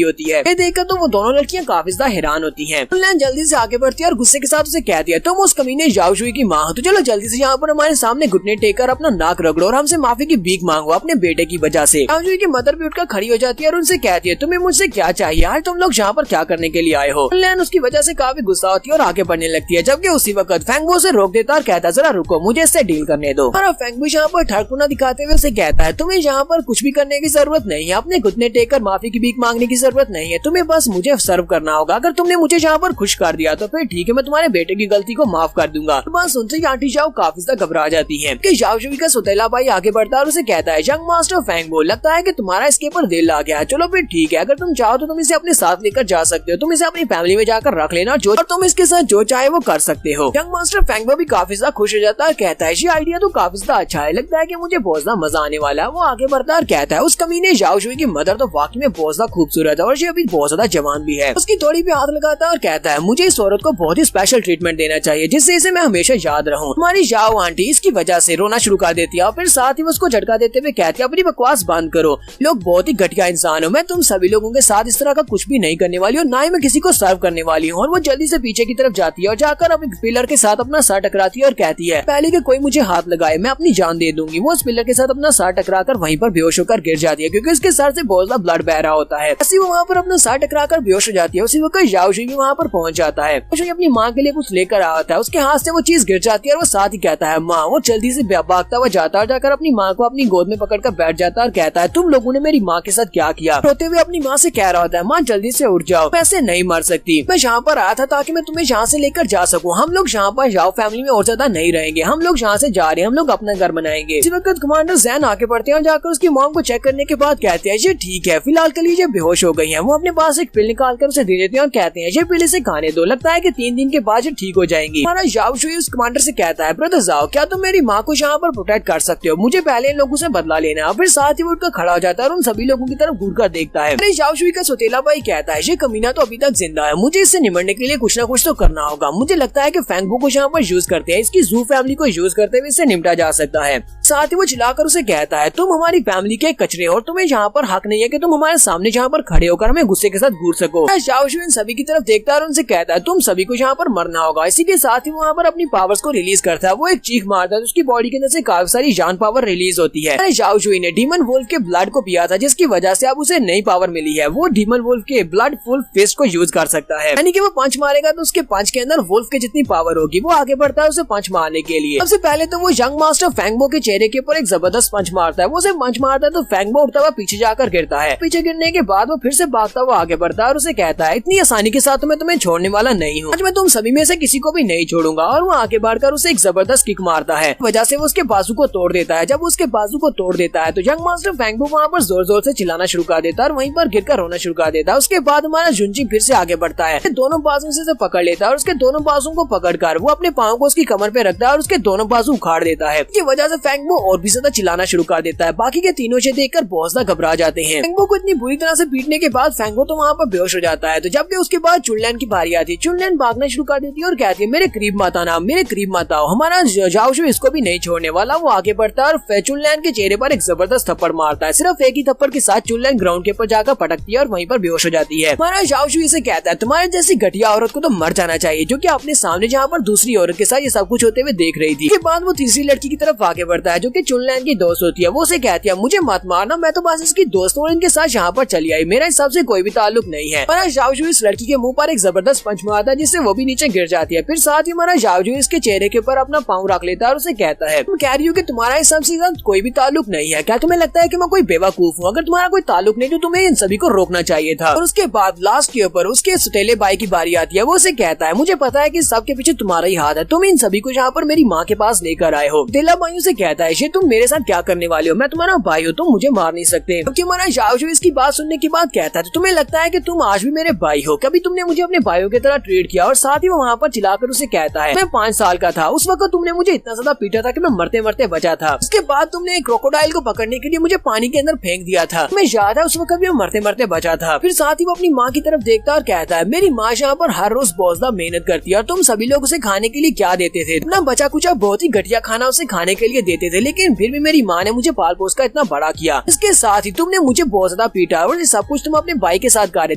S1: होती है। ये देखकर तो वो दोनों लड़कियां काफी ज्यादा हैरान होती है। चुनलैन जल्दी से आगे बढ़ती है और गुस्से के साथ उसे कहती है, तुम उस कमीने झाओ शुई की माँ हो, तो चलो जल्दी से यहाँ पर हमारे सामने घुटने टेक कर अपना नाक रगड़ो और हमसे माफी की भीख मांगो अपने बेटे की वजह से। झाओ शुई की मदर भी उठकर खड़ी हो जाती है और उनसे कहती है, तुम्हें मुझसे क्या चाहिए? आज तुम लोग यहाँ पर क्या करने के लिए आए हो? चुनलैन उसकी वजह से काफी गुस्सा होती है और आगे बढ़ने लगती है, जबकि उसी वक्त फेंगबो उसे रोक देता और कहता है, जरा रुको, मुझे इससे डील करने दो। और फेंगबो यहाँ पर ठड़कुना दिखाते हुए उसे कहता है, तुम्हें यहाँ पर कुछ भी करने की जरूरत नहीं है, अपने घुटने टेक कर माफी की भीख मांगने की जरूरत नहीं है, तुम्हें बस मुझे सर्व करना होगा। अगर तुमने मुझे यहाँ पर खुश कर दिया तो फिर ठीक है, मैं तुम्हारे बेटे की गलती को माफ कर दूंगा। तो बस सुनते ही आंटी झाओ काफी ज्यादा घबरा जाती है कि झाओ शुई का सौतेला भाई आगे बढ़ता है और उसे कहता है, यंग मास्टर फेंगबो, लगता है कि तुम्हारा इसके ऊपर दिल आ गया। चलो फिर ठीक है, अगर तुम चाहो तो तुम इसे अपने साथ लेकर जा सकते हो, तुम इसे अपनी फैमिली में जाकर रख लेना और तुम इसके साथ जो चाहे वो कर सकते हो। यंग मास्टर फेंगबो भी काफी ज्यादा खुश हो जाता है, कहता है, ये आइडिया तो काफी ज्यादा अच्छा है, लगता है कि मुझे बहुत ज्यादा मजा आने वाला है। वो आगे बढ़ता है और कहता है, उस कमीने झाओ शुई की मदर तो वाकई में बहुत ज्यादा खूबसूरत है और ये अभी बहुत ज्यादा जवान भी है। उसकी थोड़ी भी हाथ लगाता है और कहता है, मुझे इस औरत को बहुत ही स्पेशल ट्रीटमेंट देना चाहिए जिससे इसे मैं हमेशा याद रहूं। हमारी झाओ आंटी इसकी वजह से रोना शुरू कर देती है और फिर साथ ही उसको झटका देते हुए कहती है, अपनी बकवास बंद करो, लोग बहुत ही घटिया इंसान हो, मैं तुम सभी लोगों के साथ इस तरह का कुछ भी नहीं करने वाली और ना ही मैं किसी को सर्व करने वाली हूँ। और वो जल्दी से पीछे की तरफ जाती है और जाकर अपने पिलर के साथ अपना सर टकराती है और कहती है, पहले कि कोई मुझे हाथ लगाए मैं अपनी जान दे दूंगी। वो उस पिलर के साथ अपना सर टकराकर वहीं पर बेहोश होकर गिर जाती है क्योंकि उसके सर से बहुत ज्यादा ब्लड बह रहा होता है। ऐसी वो वहाँ पर अपना सर टकराकर बेहोश हो जाती है। उसी वक्त झाओ शुई भी वहाँ पर पहुंच जाता है। अपनी माँ के लिए कुछ लेकर आता है, उसके हाथ से वो चीज गिर जाती है और वो साथ ही कहता है, माँ। वो जल्दी से भागता हुआ जाता है और जाकर अपनी माँ को अपनी गोद में पकड़कर बैठ जाता है और कहता है, तुम लोगों ने मेरी माँ के साथ क्या किया? रोते हुए अपनी माँ से कह रहा होता है, माँ जल्दी से उठ जाओ, मैं ऐसे नहीं मर सकती, मैं यहाँ पर आया था ताकि मैं तुम्हें यहाँ से लेकर जा सकूँ। हम लोग यहाँ पर झाओ फैमिली में और ज्यादा नहीं रहेंगे, हम लोग यहाँ से जा रहे हैं, हम लोग अपना घर बनाएंगे। इसी वक्त कमांडर जैन आके पड़ते हैं और जाकर उसकी मॉम को चेक करने के बाद कहते हैं, ये ठीक है, फिलहाल के लिए ये बेहोश हो गई है। वो अपने पास एक पिल निकाल कर उसे दे देते हैं और कहते हैं, ये पिल इसे खाने दो, लगता है कि 3 दिन के बाद ये ठीक हो जाएंगी। हमारा झाओ शुई उस कमांडर से कहता है, ब्रदर झाओ, क्या तुम मेरी माँ को यहाँ पर प्रोटेक्ट कर सकते हो? मुझे पहले इन लोगों से बदला लेना है। फिर साथ ही वो उठकर खड़ा हो जाता है और उन सभी लोगों की तरफ घूर कर देखता है। झाओ शुई का सौतेला भाई कहता है, ये कमीना तो अभी तक जिंदा है, मुझे इससे निमटने के लिए कुछ न कुछ तो करना होगा। मुझे लगता है कि फेंगबो को यहाँ पर यूज करते हैं, इसकी जू फैमिली को यूज करते हुए इससे निपटा जा सकता है। साथ ही वो चिल्लाकर उसे कहता है, तुम हमारी फैमिली के कचरे हो और तुम्हें यहाँ पर हक नहीं है कि तुम हमारे सामने यहाँ पर खड़े होकर हमें गुस्से के साथ घूर सको। झाओ शुई इन सभी की तरफ देखता है और उनसे कहता है, तुम सभी को यहाँ पर मरना होगा। इसी के साथ ही वहाँ पर अपनी पावर्स को रिलीज करता है। वो एक चीख मारता है, उसकी बॉडी के अंदर से काफी सारी जान पावर रिलीज होती है। झाओ शुई ने डीमन वुल्फ के ब्लड को पिया था, जिसकी वजह से अब उसे नई पावर मिली है। वो डीमन वुल्फ के ब्लड फुल फिस्ट को यूज कर सकता है, यानी कि वो पंच मारेगा तो उसके पंच के अंदर वुल्फ के जितनी पावर होगी। वो आगे बढ़ता है उसे पंच मारने के लिए। सबसे पहले तो वो यंग मास्टर फेंगबो के चेहरे के ऊपर एक जबरदस्त पंच मारता है। वो उसे पंच मारता है तो फेंगबो उठता हुआ पीछे जाकर गिरता है। पीछे गिरने के बाद वो फिर से भागता हुआ आगे बढ़ता है और उसे कहता है, इतनी आसानी के साथ मैं तुम्हें छोड़ने वाला नहीं हूँ, आज मैं तुम सभी में से किसी को भी नहीं छोड़ूंगा। और वो आगे बढ़कर उसे एक जबरदस्त किक मारता है, वजह से वो उसके बाजू को तोड़ देता है। जब उसके बाजू को तोड़ देता है तो यंग मास्टर फेंगबो वहाँ पर जोर जोर से चिल्लाना शुरू कर देता है और वहीं पर गिरकर रोना शुरू कर देता है। उसके बाद हमारा जुनजी फिर से आगे बढ़ता है, दोनों बाजू से पकड़ लेता है और उसके दोनों बाजू को पकड़कर वो अपने पाँव को उसकी कमर पे रखता है और उसके दोनों बाजू उखाड़ देता है। इसकी वजह से फेंगबो और भी ज्यादा चिल्लाना शुरू कर देता है। बाकी के तीनों से देखकर बहुत ज्यादा घबरा जाते हैं। फेंगबो को इतनी बुरी तरह से पीटने के बाद फेंगबो तो वहाँ पर बेहोश हो जाता है। तो जबकि उसके बाद चुनलैन की बारी आती है, चुनलैन भागना शुरू कर देती है और कहती है, मेरे करीब मत आना, मेरे करीब मत आओ, हमारा झाओ शुई इसको भी नहीं छोड़ने वाला। वो आगे बढ़ता है और चुनलैन के चेहरे पर एक जबरदस्त थप्पड़ मारता है। सिर्फ एक ही थप्पड़ के साथ चुनलैन ग्राउंड के ऊपर जाकर पटकती है और वहीं पर बेहोश हो जाती है। हमारा झाओ शुई से कहता है, तुम्हारे जैसी घटिया औरत को तो मर जाना चाहिए, जो कि अपने सामने जहाँ पर दूसरी औरत के साथ ये सब कुछ होते हुए देख रही थी। के बाद वो तीसरी लड़की की तरफ आगे बढ़ता है, जो कि चुनलैन की दोस्त होती है। वो उसे कहती है, मुझे मत मारना, मैं तो बस इसकी दोस्त हूँ, इनके साथ यहाँ पर चली आई, मेरा इस सबसे कोई भी ताल्लुक नहीं है। हमारा झाओ शुई इस लड़की के मुंह पर एक जबरदस्त पंच मारता है, जिससे वो भी नीचे गिर जाती है। फिर साथ ही हमारा झाओ शुई इसके चेहरे के ऊपर अपना पाँव रख लेता है और उसे कहता है, तुम कह रही हो कि तुम्हारा इस सबसे कोई भी ताल्लुक नहीं है, क्या तुम्हें लगता है कि मैं कोई बेवकूफ हूँ? अगर तुम्हारा कोई ताल्लुक नहीं तो तुम्हें इन सभी को रोकना चाहिए था। और उसके बाद लास्ट के ऊपर उसके सौतेले भाई की बारी आती है। वो उसे कहता है, मुझे पता है कि सबके पीछे तुम्हारा ही हाथ है, तुम इन सभी को यहाँ पर मेरी माँ के पास लेकर आए हो। दिला भाइयों से कहता है, ये तुम मेरे साथ क्या करने वाले हो? मैं तुम्हारा भाई हूँ, तुम मुझे मार नहीं सकते। क्योंकि हमारा झाओ शुई इसकी बात सुनने के बाद कहता है, तुम्हें लगता है कि तुम आज भी मेरे भाई हो, कभी तुमने मुझे अपने भाइयों की तरह ट्रीट किया। और साथ ही वो वहाँ पर चिल्लाकर उसे कहता है, मैं 5 साल का था, उस वक्त तुमने मुझे इतना ज्यादा पीटा था कि मैं मरते मरते बचा था। उसके बाद तुमने एक क्रोकोडाइल को पकड़ने के लिए मुझे पानी के अंदर फेंक दिया था। मैं याद है उस वक्त भी वो मरते मरते बचा था। फिर साथ ही वो अपनी माँ की तरफ देखता और कहता है मेरी माँ यहाँ पर हर रोज बहुत ज्यादा मेहनत करती है और तुम सभी लोग उसे खाने के लिए क्या देते थे, अपना बचा कुचा बहुत ही घटिया खाना उसे खाने के लिए देते थे, लेकिन फिर भी मेरी माँ ने मुझे पाल पोस कर इतना बड़ा किया। इसके साथ ही तुमने मुझे बहुत ज्यादा पीटा और ये सब कुछ तुम अपने भाई के साथ कर रहे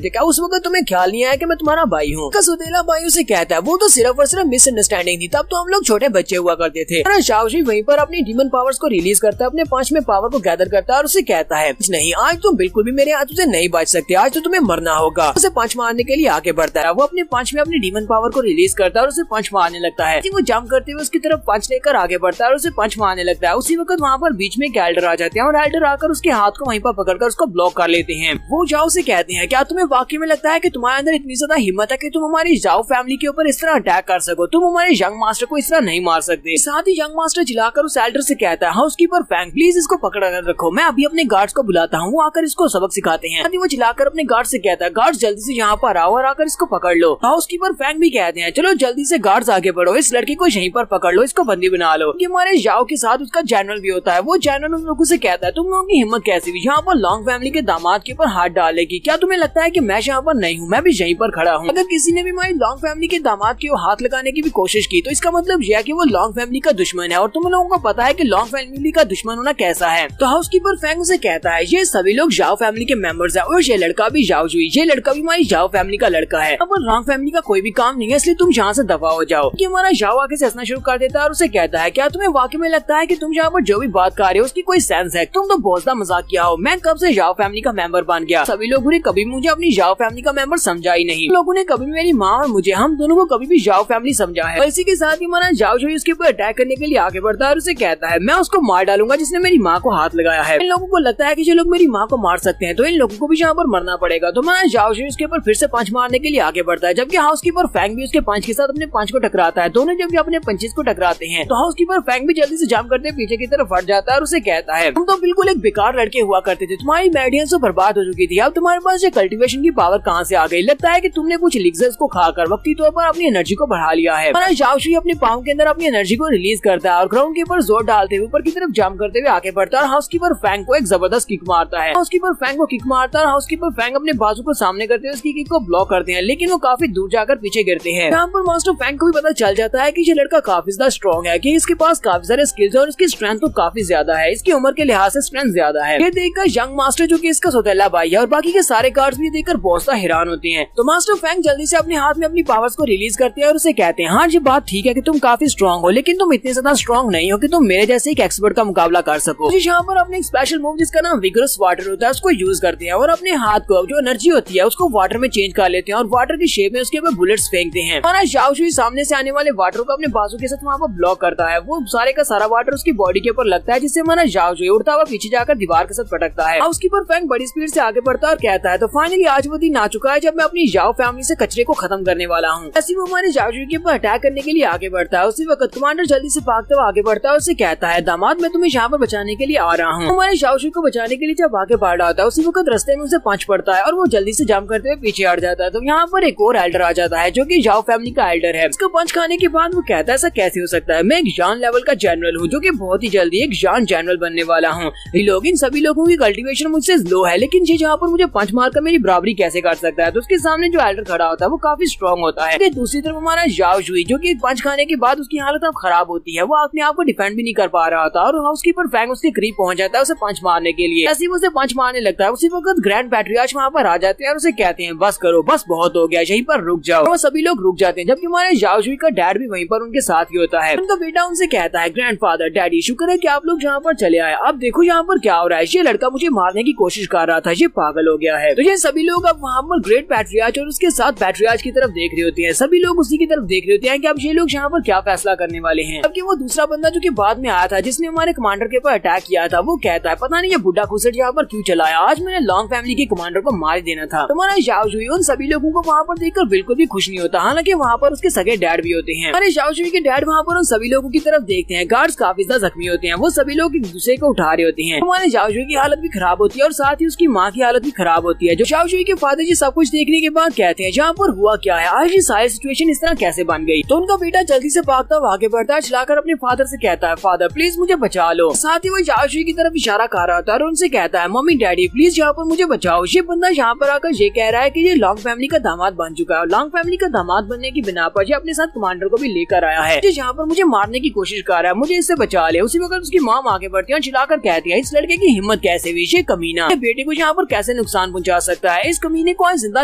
S1: थे, क्या उस वक्त तुम्हें ख्याल नहीं आया कि मैं तुम्हारा भाई हूँ? सौतेला भाई उसे कहता है वो तो सिर्फ और सिर्फ मिसअंडरस्टैंडिंग थी, तब तो हम लोग छोटे बच्चे हुआ करते थे। शाओशी वहीं पर अपनी डीमन पावर्स को रिलीज करता है, अपने 5वें पावर को गैदर करता है और उसे कहता है नहीं आज तुम बिल्कुल भी मेरे हाथों से नहीं बच सकते, आज तो तुम्हें मरना होगा। उसे पंच मारने के लिए आगे बढ़ता है, वो अपने 5 में अपनी डीमन पावर को रिलीज करता है और उसे पंच मारने लगता है। वो जंप करते हुए उसकी तरफ पंच लेकर आगे बढ़ता है और उसे पंच मारने लगता है। उसी वक्त वहाँ पर बीच में एक एल्डर आ जाते हैं और एल्डर आकर उसके हाथ को वहीं पर पकड़कर उसको ब्लॉक कर लेते हैं। वो जाओ से कहते हैं क्या तुम्हें वाकई में लगता है कि तुम्हारे अंदर इतनी ज्यादा हिम्मत है कि तुम हमारी जाओ फैमिली के ऊपर इस तरह अटैक कर सको, तुम हमारे यंग मास्टर को इस तरह नहीं मार सकते। साथ ही यंग मास्टर चिल्लाकर उस एल्डर से कहता है हाउसकीपर फैंग प्लीज इसको पकड़ कर रखो, मैं अभी अपने गार्ड्स को बुलाता हूँ, वो आकर इसको सबक सिखाते हैं। वो चिल्लाकर अपने गार्ड से कहता है गार्ड्स जल्दी से यहाँ पर आओ और आकर इसको पकड़ लो। हाउसकीपर फैंग भी कहते हैं चलो जल्दी से गार्ड्स आगे बढ़ो, इस लड़की को यहीं पर पकड़ लो, इसको बंदी बना लो। हमारे जाओ के साथ उसका जनरल भी होता है, वो जनरल उन लोगों से कहता है तुम लोगों की हिम्मत कैसी हुई यहाँ पर लॉन्ग फैमिली के दामाद के ऊपर हाथ डालेगी, क्या तुम्हें लगता है कि मैं यहाँ पर नहीं हूँ, मैं भी यहीं पर खड़ा हूँ। अगर किसी ने भी हमारी लॉन्ग फैमिली के दामाद के हाथ लगाने की भी कोशिश की तो इसका मतलब यह है कि वो लॉन्ग फैमिली का दुश्मन है और तुम लोगों को पता है कि लॉन्ग फैमिली का दुश्मन होना कैसा है। तो हाउसकीपर फैंग उसे कहता है ये सभी लोग जाओ फैमिली के मेंबर्स है और ये लड़का भी जाओ जुई, ये लड़का भी हमारी जाओ फैमिली का लड़का है, अब लॉन्ग फैमिली का कोई भी काम नहीं है, इसलिए तुम यहाँ से दफा हो जाओ। कि हमारा जाओ आके से हंसना शुरू कर देता है और उसे कहता है क्या तुम्हें वाकई में लगता है कि तुम यहाँ पर जो भी बात कर रहे हो उसकी कोई सेंस है, तुम तो बहुत ज्यादा मजाक किया हो, मैं कब से जाओ फैमिली का मेंबर बन गया, सभी लोगों ने कभी मुझे अपनी जाओ फैमिली का मेंबर समझा ही नहीं, लोगों ने कभी मेरी माँ और मुझे हम दोनों को कभी भी जाओ फैमिली समझा है। इसी के साथ ही हमारा जाओ जो उसके ऊपर अटैक करने के लिए आगे बढ़ता है और उसे कहता है मैं उसको मार डालूंगा जिसने मेरी माँ को हाथ लगाया है। इन लोगों को लगता है कि जो लोग मेरी माँ को मार सकते हैं तो इन लोगों को भी यहाँ पर मरना पड़ेगा। तो हमारा जाओ जो उसके ऊपर फिर से पंच मारने के लिए आगे बढ़ता है, जबकि हाउसकीपर फैंग भी उसके पंच के साथ अपने पंच को टकराता है। दोनों जब अपने पंचेस को टकराते हैं तो हाउसकीपर फैंग भी जल्दी से जंप करते पीछे की तरफ हट जाता है और उसे कहता है तुम तो बिल्कुल एक बेकार लड़के हुआ करते थे, तुम्हारी मेडियंस तो बर्बाद हो चुकी थी, अब तुम्हारे पास ये कल्टीवेशन की पावर कहाँ से आ गई, लगता है कि तुमने कुछ एलिक्सर्स को खाकर वक्ती तौर पर अपनी एनर्जी को बढ़ा लिया है। हमारा जाओशी अपने पाँव के अंदर अपनी एनर्जी को रिलीज करता है और ग्राउंड के ऊपर जोर डालते हुए ऊपर की तरफ जंप करते हुए आगे बढ़ता है और हाउसकीपर फैंग को एक जबरदस्त किक मारता है। हाउसकीपर फैंग को किक मारता है और हाउसकीपर फैंग अपने बाजू को सामने करते हुए उसकी किक को ब्लॉक करते हैं, लेकिन वो काफी दूर जाकर पीछे गिरते हैं। यहाँ पर मास्टर फैंग को भी पता चल जाता है कि ये लड़का काफी ज्यादा स्ट्रॉन्ग है, कि इसके पास काफी सारे स्किल्स और इसकी स्ट्रेंथ तो काफी ज्यादा है, इसकी उम्र के लिहाज से स्ट्रेंथ ज्यादा है। ये देखकर यंग मास्टर जो कि इसका सौतेला भाई है और बाकी के सारे गार्ड्स भी देखकर बहुत सा हैरान होते हैं। तो मास्टर फैंग जल्दी से अपने हाथ में अपनी पावर्स को रिलीज करते हैं और उसे कहते हैं हाँ ये बात ठीक है कि तुम काफी स्ट्रॉन्ग हो, लेकिन तुम इतने ज्यादा स्ट्रॉन्ग नहीं हो कि तुम मेरे जैसे एक एक्सपर्ट का मुकाबला कर सको। यहाँ पर अपने एक स्पेशल मूव जिसका नाम विगरस वाटर होता है उसको यूज करते हैं और अपने हाथ को जो एनर्जी होती है उसको वाटर में चेंज कर लेते हैं और वाटर की शेप में उसके ऊपर बुलेट्स फेंकते हैं। हमारा जाओशुई सामने से आने वाले वाटर को अपने बाजू के साथ वहाँ पर ब्लॉक करता है, वो सारे का सारा वाटर उसकी बॉडी के ऊपर लगता है जिससे हमारा जाओशुई उड़ता हुआ पीछे जाकर दीवार के साथ पटकता है। हाउसकीपर फैंग बड़ी स्पीड से आगे बढ़ता है और कहता है तो फाइनली आज वो दिन आ चुका है जब मैं अपनी जाओ फैमिली से कचरे को खत्म करने वाला हूँ। ऐसे वो हमारे जाओशुई के ऊपर अटैक करने के लिए आगे बढ़ता है। उसी वक्त कमांडर जल्दी से भागते हुए आगे बढ़ता है, उससे कहता है दामाद मैं तुम्हें यहाँ पर बचाने के लिए आ रहा हूँ। हमारे जाओशुई को बचाने के लिए जब आगे बढ़ रहा होता है उसी वक्त रास्ते में उसे पंच पड़ता है और वो जल्दी से जंप करते हुए पीछे हट जाता है। तो यहाँ पर एक और एल्डर आ जाता है जो कि जाओ फैमिली का एल्डर है। इसको पंच खाने के बाद वो कहता है ऐसा कैसे हो सकता है, मैं एक जान लेवल का जनरल हूँ जो कि बहुत ही जल्दी एक जान जनरल बनने वाला हूँ। लोग इन सभी लोगों की कल्टीवेशन मुझसे लो है, लेकिन ये जहाँ पर मुझे पंच मारकर मेरी बराबरी कैसे कर सकता है। तो उसके सामने जो एल्डर खड़ा होता है वो काफी स्ट्रॉन्ग होता है। दूसरी तरफ हमारा जाओ जुई जो कि पंच खाने के बाद उसकी हालत अब खराब होती है, वो अपने आप को डिफेंड भी नहीं कर पा रहा था और हाउसकीपर फैंग उसके करीब पहुंच जाता है उसे पंच मारने के लिए। ऐसे वो उसे पंच मारने लगता है। उसी वक्त ग्रैंड पैट्रियार्च वहाँ पर आ जाते हैं और उसे कहते हैं बस करो, बस बहुत हो गया, यहीं पर रुक जाओ। वो सभी लोग रुक जाते हैं जबकि हमारे जाओ जुई का डैड भी वहीं पर उनके साथ ही होता है। उनका बेटा उनसे कहता है ग्रैंडफादर डैडी शुक्र है कि आप लोग यहाँ पर चले आए, अब देखो यहाँ पर क्या हो रहा है, ये लड़का मुझे मारने की कोशिश कर रहा था, ये पागल हो गया है। तो ये सभी लोग अब वहाँ पर ग्रेट पैट्रियार्च और उसके साथ पैट्रियार्च की तरफ देख रहे होते हैं। सभी लोग उसी की तरफ देख रहे होते हैं कि अब ये लोग यहाँ पर क्या फैसला करने वाले हैं। जबकि वो दूसरा बंदा जो कि बाद में आया था जिसने हमारे कमांडर के ऊपर अटैक किया था वो कहता है पता नहीं ये बुढ़ा खुसट यहाँ पर क्यों चलाया, आज मैंने लॉन्ग फैमिली के कमांडर को मार देना था। तुम्हारा जाओ जुई उन सभी लोगों को वहाँ पर देखकर बिल्कुल भी खुश नहीं होता, हालांकि वहाँ पर उसके सगे डैड भी होते हैं। हमारे जाओ जुई के डैड वहाँ पर उन सभी लोगों की तरफ देखते हैं। गार्ड्स काफी ज्यादा जख्मी होते हैं, वो सभी लोग एक दूसरे को उठा रहे होते हैं। हमारे जाओ जुई की हालत भी खराब होती है और साथ ही उसकी माँ की हालत भी खराब होती है। जो जाओ जुई के फादर जी सब कुछ देखने के बाद कहते हैं जहाँ पर हुआ क्या है, आज ये सारी सिचुएशन इस तरह कैसे बन गई। तो उनका बेटा जल्दी से भागता हुआ आगे बढ़ता है, चलाकर अपने फादर से कहता है फादर प्लीज मुझे बचा लो। साथ ही वो जाओ जुई की तरफ इशारा कर रहा था और उनसे कहता है मम्मी डैडी डैडी प्लीज यहाँ पर मुझे बचाओ। ये बंदा यहाँ पर आकर ये कह रहा है कि ये लॉन्ग फैमिली का दामाद बन चुका है। लॉन्ग फैमिली का दामाद बनने की बिना पर ये अपने साथ कमांडर को भी लेकर आया है, यहाँ पर मुझे मारने की कोशिश कर रहा है, मुझे इससे बचा ले। उसी वक्त उसकी माँ आगे बढ़ती है और चिल्लाकर कहती है इस लड़के की हिम्मत कैसे हुई, ये कमीना बेटे को यहाँ पर कैसे नुकसान पहुँचा सकता है, इस कमीने को आज जिंदा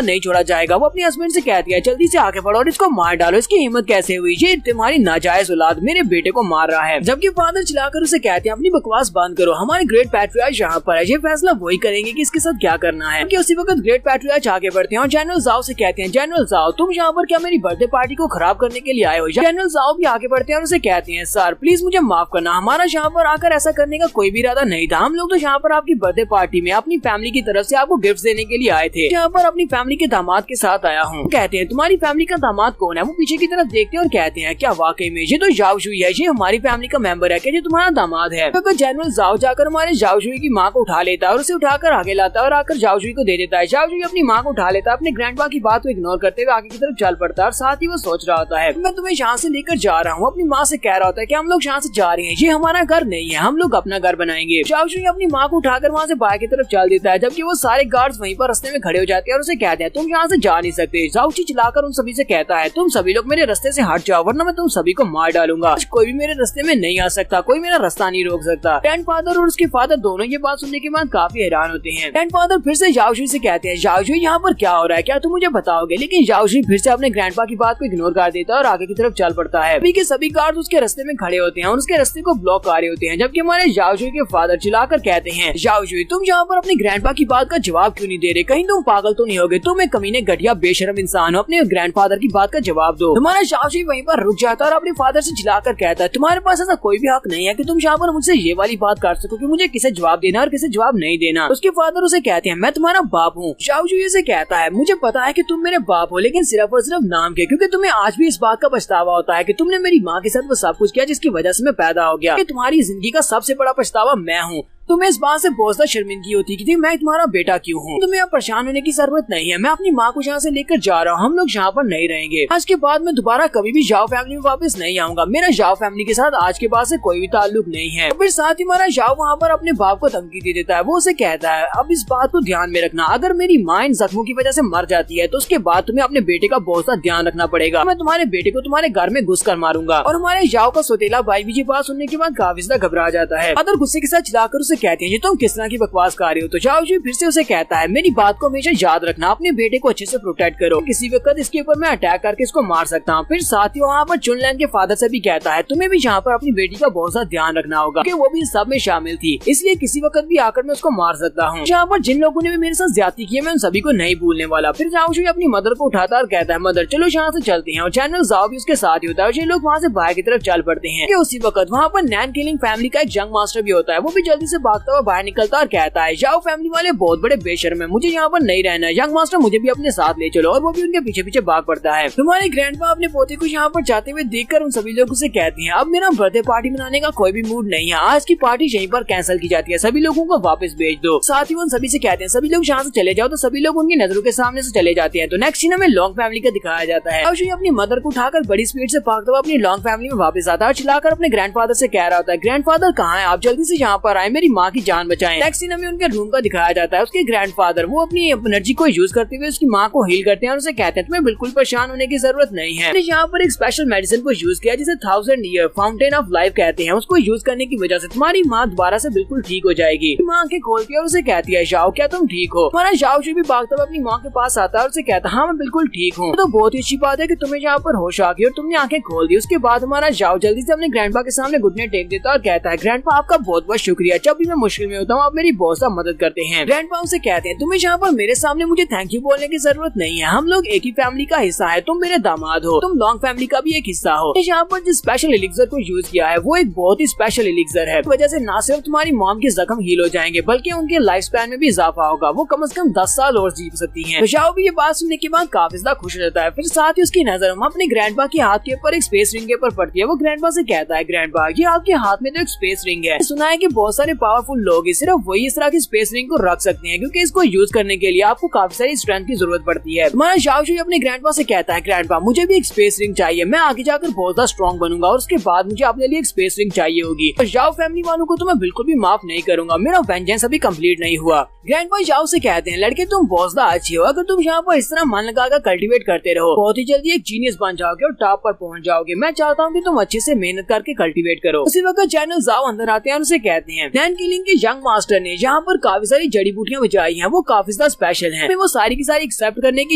S1: नहीं छोड़ा जाएगा। वो अपने हस्बैंड से कहती है जल्दी से आगे बढ़ो और इसको मार डालो, इसकी हिम्मत कैसे हुई, ये तुम्हारी नाजायज औलाद मेरे बेटे को मार रहा है। जबकि फादर चिल्लाकर उसे कहते हैं अपनी बकवास बंद करो, हमारे ग्रेट पैट्रियार्च यहाँ पर है, ये फैसला वही करेंगे कि इसके साथ क्या करना है। उसी वक्त ग्रेट पैट्रियार्च आगे बढ़ते हैं और जनरल जाओ से कहते हैं जनरल जाओ तुम यहाँ पर क्या मेरी बर्थडे पार्टी को खराब करने के लिए आए हो। जनरल जाओ भी आगे बढ़ते हैं और उसे कहते हैं सर प्लीज मुझे माफ करना, हमारा यहाँ पर आकर ऐसा करने का कोई भी इरादा नहीं था। हम लोग तो यहाँ पर आपकी बर्थडे पार्टी में अपनी फैमिली की तरफ से आपको गिफ्ट देने के लिए आए थे, यहाँ पर अपनी फैमिली के दामाद के साथ आया हूँ। कहते हैं तुम्हारी फैमिली का दामाद कौन है। वो पीछे की तरफ देखते हैं और कहते हैं क्या वाकई में ये तो जाओ जुई है, ये हमारी फैमिली का मेंबर है, क्या ये तुम्हारा दामाद है। तो जनरल जाओ जाकर हमारे जाओ जुई की माँ को उठा लेता है और उसे उठाकर आगे लाता है और आकर जाओ जुई को दे देता है। जाओ जुई अपनी माँ को उठा लेता है, अपने ग्रैंडपा की बात को इग्नोर करते हुए आगे की तरफ चल पड़ता है और साथ ही वो सोच रहा होता है मैं तुम्हें यहाँ से लेकर जा रहा हूँ। अपनी माँ से कह रहा होता है कि हम लोग यहाँ से जा रहे हैं, ये हमारा घर नहीं है, हम लोग अपना घर बनाएंगे। जाओ जुई अपनी माँ को उठाकर वहाँ से बाहर की तरफ चल देता है, जबकि वो सारे गार्ड्स वहीं पर रास्ते में खड़े हो जाते हैं और उसे कहते हैं तुम यहाँ से जा नहीं सकते। जाओ जुई चिल्लाकर उन सभी से कहता है तुम सभी लोग मेरे रास्ते से हट जाओ वरना मैं तुम सभी को मार डालूंगा। कोई भी मेरे रास्ते में नहीं आ सकता, कोई मेरा रास्ता नहीं रोक सकता। ग्रैंडफादर और उसके फादर दोनों ये बात सुनने के बाद काफी हैरान होते हैं। ग्रैंडफादर फिर से जाओ जुई से कहते हैं जाओ जुई यहाँ पर क्या हो रहा है, क्या तुम मुझे बताओगे। लेकिन जाओ जुई फिर से अपने ग्रैंडपा की बात को इग्नोर कर देता है और आगे की तरफ चल पड़ता है। अभी के सभी गार्ड उसके रास्ते में खड़े होते हैं और उसके रास्ते को ब्लॉक कर रहे होते हैं, जबकि हमारे जाओ जुई के फादर चिल्लाकर कहते हैं जाओ जुई तुम यहाँ पर अपने ग्रैंडपा की बात का जवाब क्यों नहीं दे रहे, कहीं तुम पागल तो नहीं हो गए, तुम एक कमीने घटिया बेशरम इंसान हो, अपने ग्रैंडफादर की बात का जवाब दो। हमारा जाओ जुई वहीं पर रुक जाता है और अपने फादर से चिल्लाकर कहता है तुम्हारे पास ऐसा कोई भी हक नहीं है कि तुम यहाँ पर मुझसे ये वाली बात कर सको कि मुझे किसे जवाब देना और किसे जवाब नहीं देना। उसके फादर उसे कहते हैं मैं तुम्हारा बाप हूँ। जाओ जुई से कहता है मुझे पता है कि तुम मेरे बाप हो, लेकिन सिर्फ और सिर्फ नाम के, क्योंकि तुम्हें आज भी इस बात का पछतावा होता है कि तुमने मेरी माँ के साथ वो सब कुछ किया जिसकी वजह से मैं पैदा हो गया। तुम्हारी जिंदगी का सबसे बड़ा पछतावा मैं हूँ। तुम्हें इस बात से बहुत ज्यादा शर्मिंदगी होती कि मैं तुम्हारा बेटा क्यों हूँ। तुम्हें अब परेशान होने की जरूरत नहीं है, मैं अपनी माँ को यहाँ से लेकर जा रहा हूँ, हम लोग यहाँ पर नहीं रहेंगे। आज के बाद मैं दोबारा कभी भी जाओ फैमिली में वापस नहीं आऊंगा, मेरा जाओ फैमिली के साथ आज के बाद से कोई भी ताल्लुक नहीं है। फिर साथ ही हमारा जाओ वहाँ पर अपने बाप को धमकी दे देता है। वो उसे कहता है अब इस बात को ध्यान में रखना, अगर मेरी माँ इन जख्मों की वजह से मर जाती है तो उसके बाद तुम्हें अपने बेटे का बहुत सा ध्यान रखना पड़ेगा। मैं तुम्हारे बेटे को तुम्हारे घर में घुस कर मारूंगा। और हमारे जाओ का सोतेला भाई भी ये बात सुनने के बाद काफी ज्यादा घबरा जाता है। अदर गुस्से के साथ चिल्लाकर उसे कहते हैं तुम किस की बकवास कर रहे हो। तो जाओ जी फिर से उसे कहता है मेरी बात को हमेशा याद रखना, अपने बेटे को अच्छे से प्रोटेक्ट करो, किसी वक्त इसके ऊपर मैं अटैक करके इसको मार सकता हूँ। फिर साथ ही वहाँ पर चुनलैंड के फादर से भी कहता है तुम्हें भी यहाँ पर अपनी बेटी का बहुत सा ध्यान रखना होगा कि वो भी सब में शामिल थी, इसलिए किसी वक्त भी आकर मैं उसको मार सकता हूँ। यहाँ पर जिन लोगों ने भी मेरे साथ ज्यादती की है मैं उन सभी को नहीं भूलने वाला। फिर जाओ जी अपनी मदर को उठाता और कहता है मदर चलो यहाँ से चलते हैं, और जनरल जाओ भी उसके साथ ही होता है और ये लोग वहाँ से बाहर की तरफ चल पड़ते हैं। उसी वक्त वहाँ पर नैन किलिंग फैमिली का एक यंग मास्टर भी होता है, वो भी जल्दी से भागता हुआ बाहर निकलता और कहता है जाओ फैमिली वाले बहुत बड़े बेशर्म है, मुझे यहाँ पर नहीं रहना है, यंग मास्टर मुझे भी अपने साथ ले चलो। और वो भी उनके पीछे पीछे भाग पड़ता है। तुम्हारे ग्रैंडपा अपने पोते को यहाँ पर जाते हुए देखकर उन सभी लोगों से कहती हैं अब मेरा बर्थडे पार्टी मनाने का कोई भी मूड नहीं है, आज की पार्टी यहीं पर कैंसिल की जाती है, सभी लोगों को वापस भेज दो। साथ ही उन सभी से कहते हैं सभी लोग यहाँ से चले जाओ। तो सभी लोग उनकी नजरों के सामने से चले जाते हैं। तो नेक्स्ट सीन में लॉन्ग फैमिली का दिखाया जाता है। अब ये अपनी मदर को उठाकर बड़ी स्पीड से भागता हुआ अपनी लॉन्ग फैमिली में वापस आता है और चिल्लाकर अपने ग्रैंडफादर से कह रहा होता है ग्रैंडफादर कहाँ है, आप जल्दी से यहाँ पर आए, मेरी माँ की जान बचाएं। नेक्स्ट सीन में उनके रूम का दिखाया जाता है। उसके ग्रैंडफादर वो अपनी एनर्जी को यूज करते हुए उसकी माँ को हील करते हैं और उसे कहते हैं तुम्हें बिल्कुल परेशान होने की जरूरत नहीं है। यहाँ पर एक स्पेशल मेडिसिन को यूज किया जिसे 1000 ईयर फाउंटेन ऑफ लाइफ कहते हैं। उसको यूज करने की वजह से तुम्हारी माँ दोबारा से बिल्कुल ठीक हो जाएगी। माँ आंखें खोलती है और उसे कहती है जाओ क्या तुम ठीक हो। हमारा जाओ भी भागता हुआ अपनी माँ के पास आता है और उसे कहता है हाँ मैं बिल्कुल ठीक हूँ। तो बहुत ही अच्छी बात है कि तुम्हें यहाँ पर होश आ गई और तुमने आंखें खोल दी। उसके बाद हमारा जाओ जल्दी से अपने ग्रैंडपा के सामने घुटने टेक देता है और कहता है ग्रैंडपा आपका बहुत बहुत शुक्रिया, जब भी मैं मुश्किल में होता हूँ आप मेरी बहुत सा मदद करते हैं। ग्रैंडपा उसे कहते हैं तुम्हें यहाँ पर मेरे सामने मुझे थैंक यू बोलने की जरूरत नहीं है, हम लोग एक ही फैमिली का हिस्सा है, तुम मेरे दामाद हो, तुम लॉन्ग फैमिली का भी एक हिस्सा हो। यहाँ पर जिस स्पेशल एलिक्सर को यूज किया है वो एक बहुत ही स्पेशल एलिक्सर है, वजह से न सिर्फ तुम्हारी मॉम के जख्म हील हो जाएंगे बल्कि उनके लाइफ स्पैन में भी इजाफा होगा, वो कम से कम 10 साल और जी सकती हैं। तो जाओ भी ये बात सुनने के बाद काफी ज्यादा खुश हो जाता है। फिर साथ ही उसकी नजर अपने ग्रैंडपा के हाथ के ऊपर एक स्पेस रिंग के ऊपर पड़ती है। वो ग्रैंडपा से कहता है ग्रैंडपा ये आपके हाथ में तो एक स्पेस रिंग है, सुना है कि बहुत सारे पावरफुल लोग हैं सिर्फ वही इस तरह की स्पेस रिंग को रख सकते हैं, क्योंकि इसको यूज करने के लिए आपको काफी सारी स्ट्रेंथ की जरूरत पड़ती है। हमारा झाओ शुई अपने ग्रैंडपा से कहता है, ग्रैंडपा मुझे भी एक स्पेस रिंग चाहिए, मैं आगे जाकर बहुत ज्यादा स्ट्रॉन्ग बनूंगा और उसके बाद मुझे अपने लिए एक स्पेस रिंग चाहिए होगी। और झाओ फैमिली वालों को तो मैं बिल्कुल भी माफ नहीं करूंगा, मेरा वेंजेंस अभी कंप्लीट नहीं हुआ। ग्रैंडपा झाओ से कहते हैं, लड़के तुम बहुत ज्यादा अच्छे हो, अगर तुम यहाँ पर इस तरह मन लगाकर कल्टीवेट करते रहो बहुत ही जल्दी एक जीनियस बन जाओगे और टॉप पर पहुंच जाओगे। मैं चाहता हूँ कि तुम अच्छे से मेहनत करके कल्टीवेट करो। उसी वक्त जनरल झाओ अंदर आते हैं और उसे कहते हैं, नैन किलिंग के यंग मास्टर ने यहाँ पर काफी सारी जड़ी बूटियां बचाई हैं, वो काफी ज्यादा स्पेशल हैं, वो सारी की सारी एक्सेप्ट करने की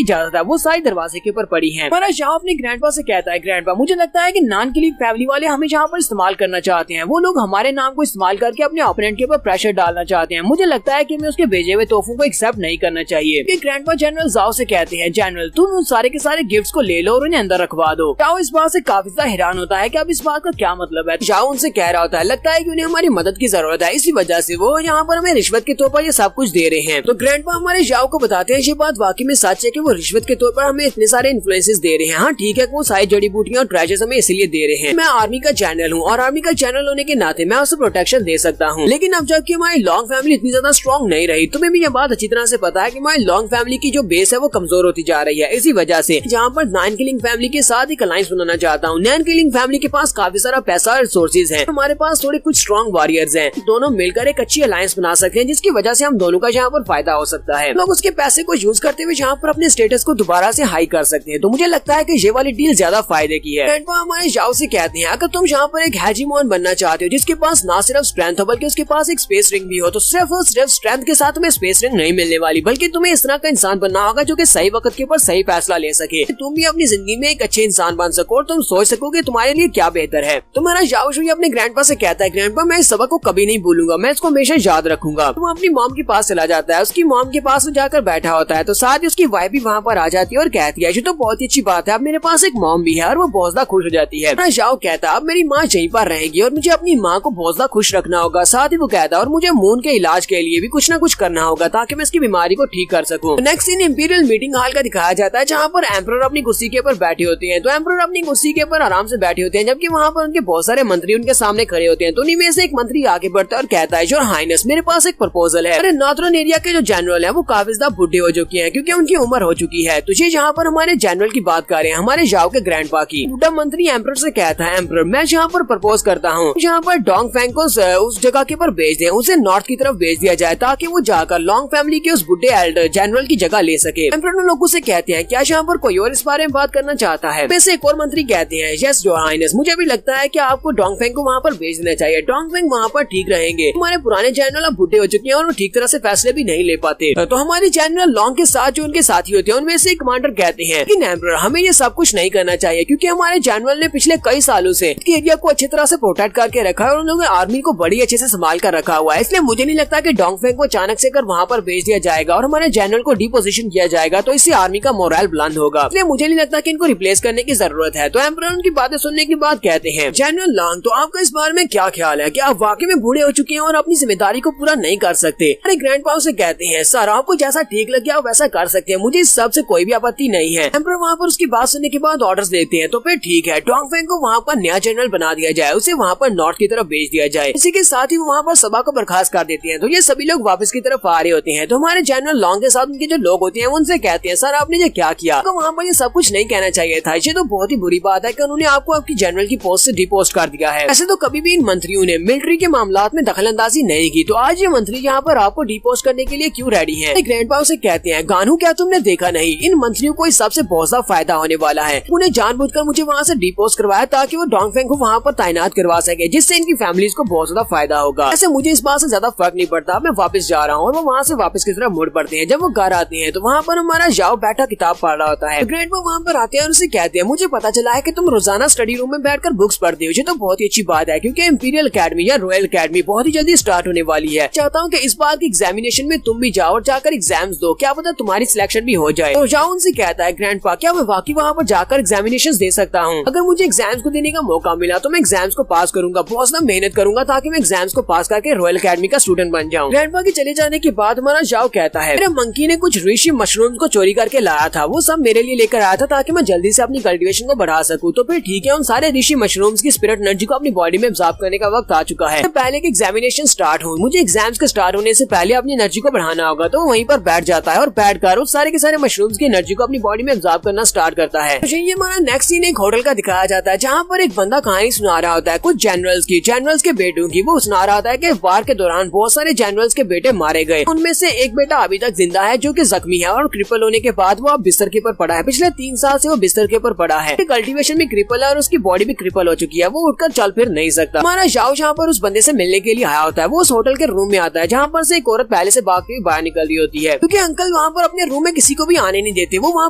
S1: इजाजत है, वो सारी दरवाजे के ऊपर पड़ी हैं। हमारा झाओ अपने ग्रैंडपा से कहता है, ग्रैंडपा मुझे लगता है कि नैन किलिंग फैमिली वाले हमें यहाँ पर इस्तेमाल करना चाहते हैं, वो लोग हमारे नाम को इस्तेमाल करके अपने ओपोनेंट के ऊपर प्रेशर डालना चाहते हैं। मुझे लगता है कि हमें उसके भेजे हुए तोहफों को एक्सेप्ट नहीं करना चाहिए। ग्रैंडपा जनरल झाओ से कहते हैं, जनरल तुम उन सारे के सारे गिफ्ट्स को ले लो और उन्हें अंदर रखवा दो। झाओ इस बात से काफी ज्यादा हैरान होता है कि अब इस बात का क्या मतलब है। झाओ उनसे कह रहा होता है, लगता है कि उन्हें हमारी मदद की जरूरत है, इसी वजह से वो यहाँ पर हमें रिश्वत के तौर पर ये सब कुछ दे रहे हैं। तो ग्रैंडपा हमारे झाओ को बताते हैं, ये बात वाकई में सच है कि वो रिश्वत के तौर पर हमें इतने सारे इन्फ्लुएंसेस दे रहे हैं। हाँ ठीक है, वो सारी जड़ी बूटियां और ट्रेजर्स हमें इसलिए दे रहे हैं। मैं आर्मी का जनरल हूँ और आर्मी का जनरल होने के नाते मैं उसे प्रोटेक्शन दे सकता हूँ, लेकिन अब जबकि हमारी लॉन्ग फैमिली इतनी ज्यादा स्ट्रॉन्ग नहीं रही, तुम्हें भी ये बात अच्छी तरह से पता है कि हमारी लॉन्ग फैमिली की जो बेस है वो कमजोर होती जा रही है। इसी वजह से जहाँ पर नैन किलिंग फैमिली के साथ एक अलायंस बनाना चाहता हूँ। नैन किलिंग फैमिली के पास काफी सारा पैसा और रिसोर्सेज है, हमारे पास थोड़े कुछ स्ट्रॉन्ग वॉरियर्स हैं, दोनों मिलकर एक अच्छी अलायंस बना सकते हैं, जिसकी वजह से हम दोनों का यहाँ पर फायदा हो सकता है। लोग उसके पैसे को यूज करते हुए यहाँ पर अपने स्टेटस को दोबारा से हाई कर सकते हैं। तो मुझे लगता है कि ये वाली डील ज्यादा फायदे की है। हमारे झाओ से कहते हैं, अगर तुम यहाँ पर एक हेजीमोन बनना चाहते हो जिसके पास ना सिर्फ स्ट्रेंथ हो बल्कि उसके पास एक स्पेस रिंग भी हो, तो सिर्फ और सिर्फ स्ट्रेंथ के साथ तुम्हें स्पेस रिंग नहीं मिलने वाली, बल्कि तुम्हें इस तरह का इंसान बनना होगा जो कि सही वक्त के ऊपर सही फैसला ले सके, तुम भी अपनी जिंदगी में एक अच्छे इंसान बन सको और तुम सोच सको कि तुम्हारे लिए क्या बेहतर है। तुम्हारा झाओ शुई अपने ग्रैंडपा से कहता है, ग्रैंडपा मैं इस सबक को कभी नहीं भूलूंगा, मैं इसको हमेशा याद रखूंगा। वो अपनी मॉम के पास चला जाता है, उसकी मॉम के पास जाकर बैठा होता है, तो साथ ही उसकी वाइफ भी वहाँ पर आ जाती है और कहती है, ये तो बहुत ही अच्छी बात है, अब मेरे पास एक मॉम भी है, और वो बहुत ज्यादा खुश हो जाती है। झाओ कहता है, अब मेरी माँ यहीं पर रहेगी और मुझे अपनी माँ को बहुत ज्यादा खुश रखना होगा। साथ ही वो कहता है, और मुझे मून के इलाज के लिए भी कुछ न कुछ करना होगा ताकि मैं इसकी बीमारी को ठीक कर सकूं। Next scene imperial meeting hall का दिखाया जाता है, जहाँ पर एम्परर अपनी कुर्सी के ऊपर बैठे होते हैं। तो एम्परर अपनी कुर्सी के ऊपर आराम से बैठे होते हैं, जबकि वहाँ पर उनके बहुत सारे मंत्री उनके सामने खड़े होते हैं। तो उन्हीं में से एक मंत्री आगे बढ़ता है और कहता है, योर हाइनेस मेरे पास एक प्रपोजल है। अरे नॉर्थर्न एरिया के जो जनरल है वो काफी ज्यादा बुढ़े हो चुके हैं क्योंकि उनकी उम्र हो चुकी है। तुझे यहाँ पर हमारे जनरल की बात कर रहे हैं, हमारे झाओ के ग्रैंडपा की। बुढ़ा मंत्री एम्परर से कहता है, एम्परर मैं यहाँ पर प्रपोज करता हूँ, यहाँ पर डोंग फेंग को उस जगह के ऊपर भेज दें, उसे नॉर्थ की तरफ भेज दिया जाए ताकि वो जाकर लॉन्ग फैमिली के उस बुढ़े एल्डर जनरल की जगह ले सके। एम्परर उन लोगों से कहते हैं, क्या यहाँ पर कोई और इस बारे में बात करना चाहता है? वैसे एक और मंत्री कहते हैं, यस योर हाइनेस मुझे भी लगता है कि आपको डोंग फेंग को वहाँ पर भेज देना चाहिए, डोंग फेंग वहाँ पर ठीक रहेंगे। हमारे पुराने जनरल अब बुढ़े हो चुके हैं और वो ठीक तरह से फैसले भी नहीं ले पाते। तो हमारे जनरल लॉन्ग के साथ जो उनके साथी होते हैं उनमें से कमांडर कहते हैं कि एम्परर हमें ये सब कुछ नहीं करना चाहिए क्योंकि हमारे जनरल ने पिछले कई सालों से एरिया को अच्छी तरह से प्रोटेक्ट करके रखा है और उन लोगों ने आर्मी को बड़ी अच्छे से संभाल कर रखा हुआ है। इसलिए मुझे नहीं लगता कि डोंग फेंग को अचानक से कर वहाँ पर भेज दिया जाएगा और हमारे जनरल को डिपोजिशन किया जाएगा, तो इससे आर्मी का मोरल बुलंद होगा। इसलिए मुझे नहीं लगता कि इनको रिप्लेस करने की जरूरत है। तो एम्परर उनकी बातें सुनने के बाद कहते हैं, जनरल लॉन्ग तो आपका इस बारे में क्या ख्याल है? क्या आप वाकई में बूढ़े हो चुके हैं और अपनी जिम्मेदारी को पूरा नहीं कर सकते? अरे ग्रैंडपा से कहते हैं, सर आपको जैसा ठीक लगे आप वैसा कर सकते हैं, मुझे इस सब से कोई भी आपत्ति नहीं है। एम्परर वहाँ पर उसकी बात सुनने के बाद ऑर्डर्स देते हैं, तो फिर ठीक है, डोंग फेंग को वहाँ पर नया जनरल बना दिया जाए, उसे वहाँ पर नॉर्थ की तरफ भेज दिया जाए। इसी के साथ ही वो वहाँ पर सभा को बर्खास्त कर देते हैं। तो ये सभी लोग वापस की तरफ आ रहे होते हैं। तो हमारे जनरल लॉन्ग के साथ उनके जो लोग होते हैं उनसे कहते हैं, सर आपने ये क्या किया? तो वहाँ पर ये सब कुछ नहीं कहना चाहिए था, ये तो बहुत ही बुरी बात है कि उन्होंने आपको आपकी जनरल की पोस्ट से डिपोस्ट कर दिया है। ऐसे तो कभी भी इन मंत्रियों ने मिलिट्री के मामलात में दखलंदाजी नहीं की, तो आज ये मंत्री यहाँ पर आपको डिपोस्ट करने के लिए क्यों रेडी है? ग्रैंडपा से कहते हैं, गानू क्या तुमने देखा नहीं, इन मंत्रियों को इस सबसे बहुत ज्यादा फायदा होने वाला है। उन्हें जानबूझकर मुझे वहाँ से डिपोस्ट करवाया ताकि वो डोंग फेंग को वहाँ पर तैनात करवा सके, जिससे इनकी फैमिलीज को बहुत ज्यादा फायदा होगा। ऐसे मुझे इस बात से ज्यादा फर्क नहीं पड़ता, मैं वापस जा रहा हूँ। और वो वहाँ से वापस की तरफ मुड़ पड़ते हैं। जब वो घर आते हैं तो वहाँ पर हमारा झाओ बैठा किताब पढ़ रहा होता है। ग्रैंडपा वहाँ पर आते हैं और उसे कहते हैं, मुझे पता चला है कि तुम रोजाना स्टडी रूम में बैठकर बुक्स पढ़ते हो, ये तो बहुत ही अच्छी बात है क्योंकि इंपीरियल अकेडमी या रॉयल अकेडमी बहुत ही जल्दी स्टार्ट होने वाली है। चाहता हूँ कि इस बार की एग्जामिनेशन में तुम भी जाओ और जाकर एग्जाम्स दो, क्या पता तुम्हारी सिलेक्शन भी हो जाए। तो झाओ उनसे कहता है, ग्रैंडपा क्या मैं वाकई वहाँ पर जाकर एग्जामिनेशन दे सकता हूँ? अगर मुझे एग्जाम्स को देने का मौका मिला तो मैं एग्जाम्स को पास करूंगा, बहुत ज्यादा मेहनत करूंगा ताकि मैं एग्जाम्स को पास करके रॉयल अकेडमी का स्टूडेंट बन जाऊं। ग्रैंडपा के चले जाने के बाद हमारा झाओ कहता है, मेरे मंकी ने कुछ ऋषि मशरूम्स को चोरी करके लाया था, वो सब मेरे लिए लेकर आया था ताकि मैं जल्दी से अपनी कल्टीवेशन को बढ़ा सकूं। तो फिर ठीक है, उन सारे ऋषि मशरूम्स की स्पिरिट एनर्जी को अपनी बॉडी में एब्जॉर्ब करने का वक्त आ चुका है। पहले के एग्जामिनेशन
S2: एग्जामिनेशन स्टार्ट हो, मुझे एग्जाम्स के स्टार्ट होने से पहले अपनी एनर्जी को बढ़ाना होगा। तो वहीं पर बैठ जाता है और बैठकर उस सारे के सारे मशरूम्स की एनर्जी को अपनी बॉडी में एब्जॉर्ब करना स्टार्ट करता है। तो ये हमारा नेक्स्ट सीन एक होटल का दिखाया जाता है, जहाँ पर एक बंदा कहानी सुना रहा होता है कुछ जनरल्स के बेटों की। वो सुना रहा होता है कि वार के दौरान बहुत सारे जनरल्स के बेटे मारे गए, उनमें से एक बेटा अभी तक जिंदा है जो कि जख्मी है और क्रिपल होने के बाद वो अब बिस्तर के ऊपर पड़ा है। पिछले 3 साल से वो बिस्तर के ऊपर पड़ा है, कल्टीवेशन भी क्रिपल है और उसकी बॉडी भी क्रिपल हो चुकी है, वो उठकर चल फिर नहीं सकता। हमारा जाओ जहाँ पर उस बंदे से मिलने के लिए आया होता है, वो उस होटल के रूम में आता है, जहाँ पर से एक औरत पहले से भाग के बाहर निकल रही होती है, क्योंकि अंकल वहाँ पर अपने रूम में किसी को भी आने नहीं देते, वो वहाँ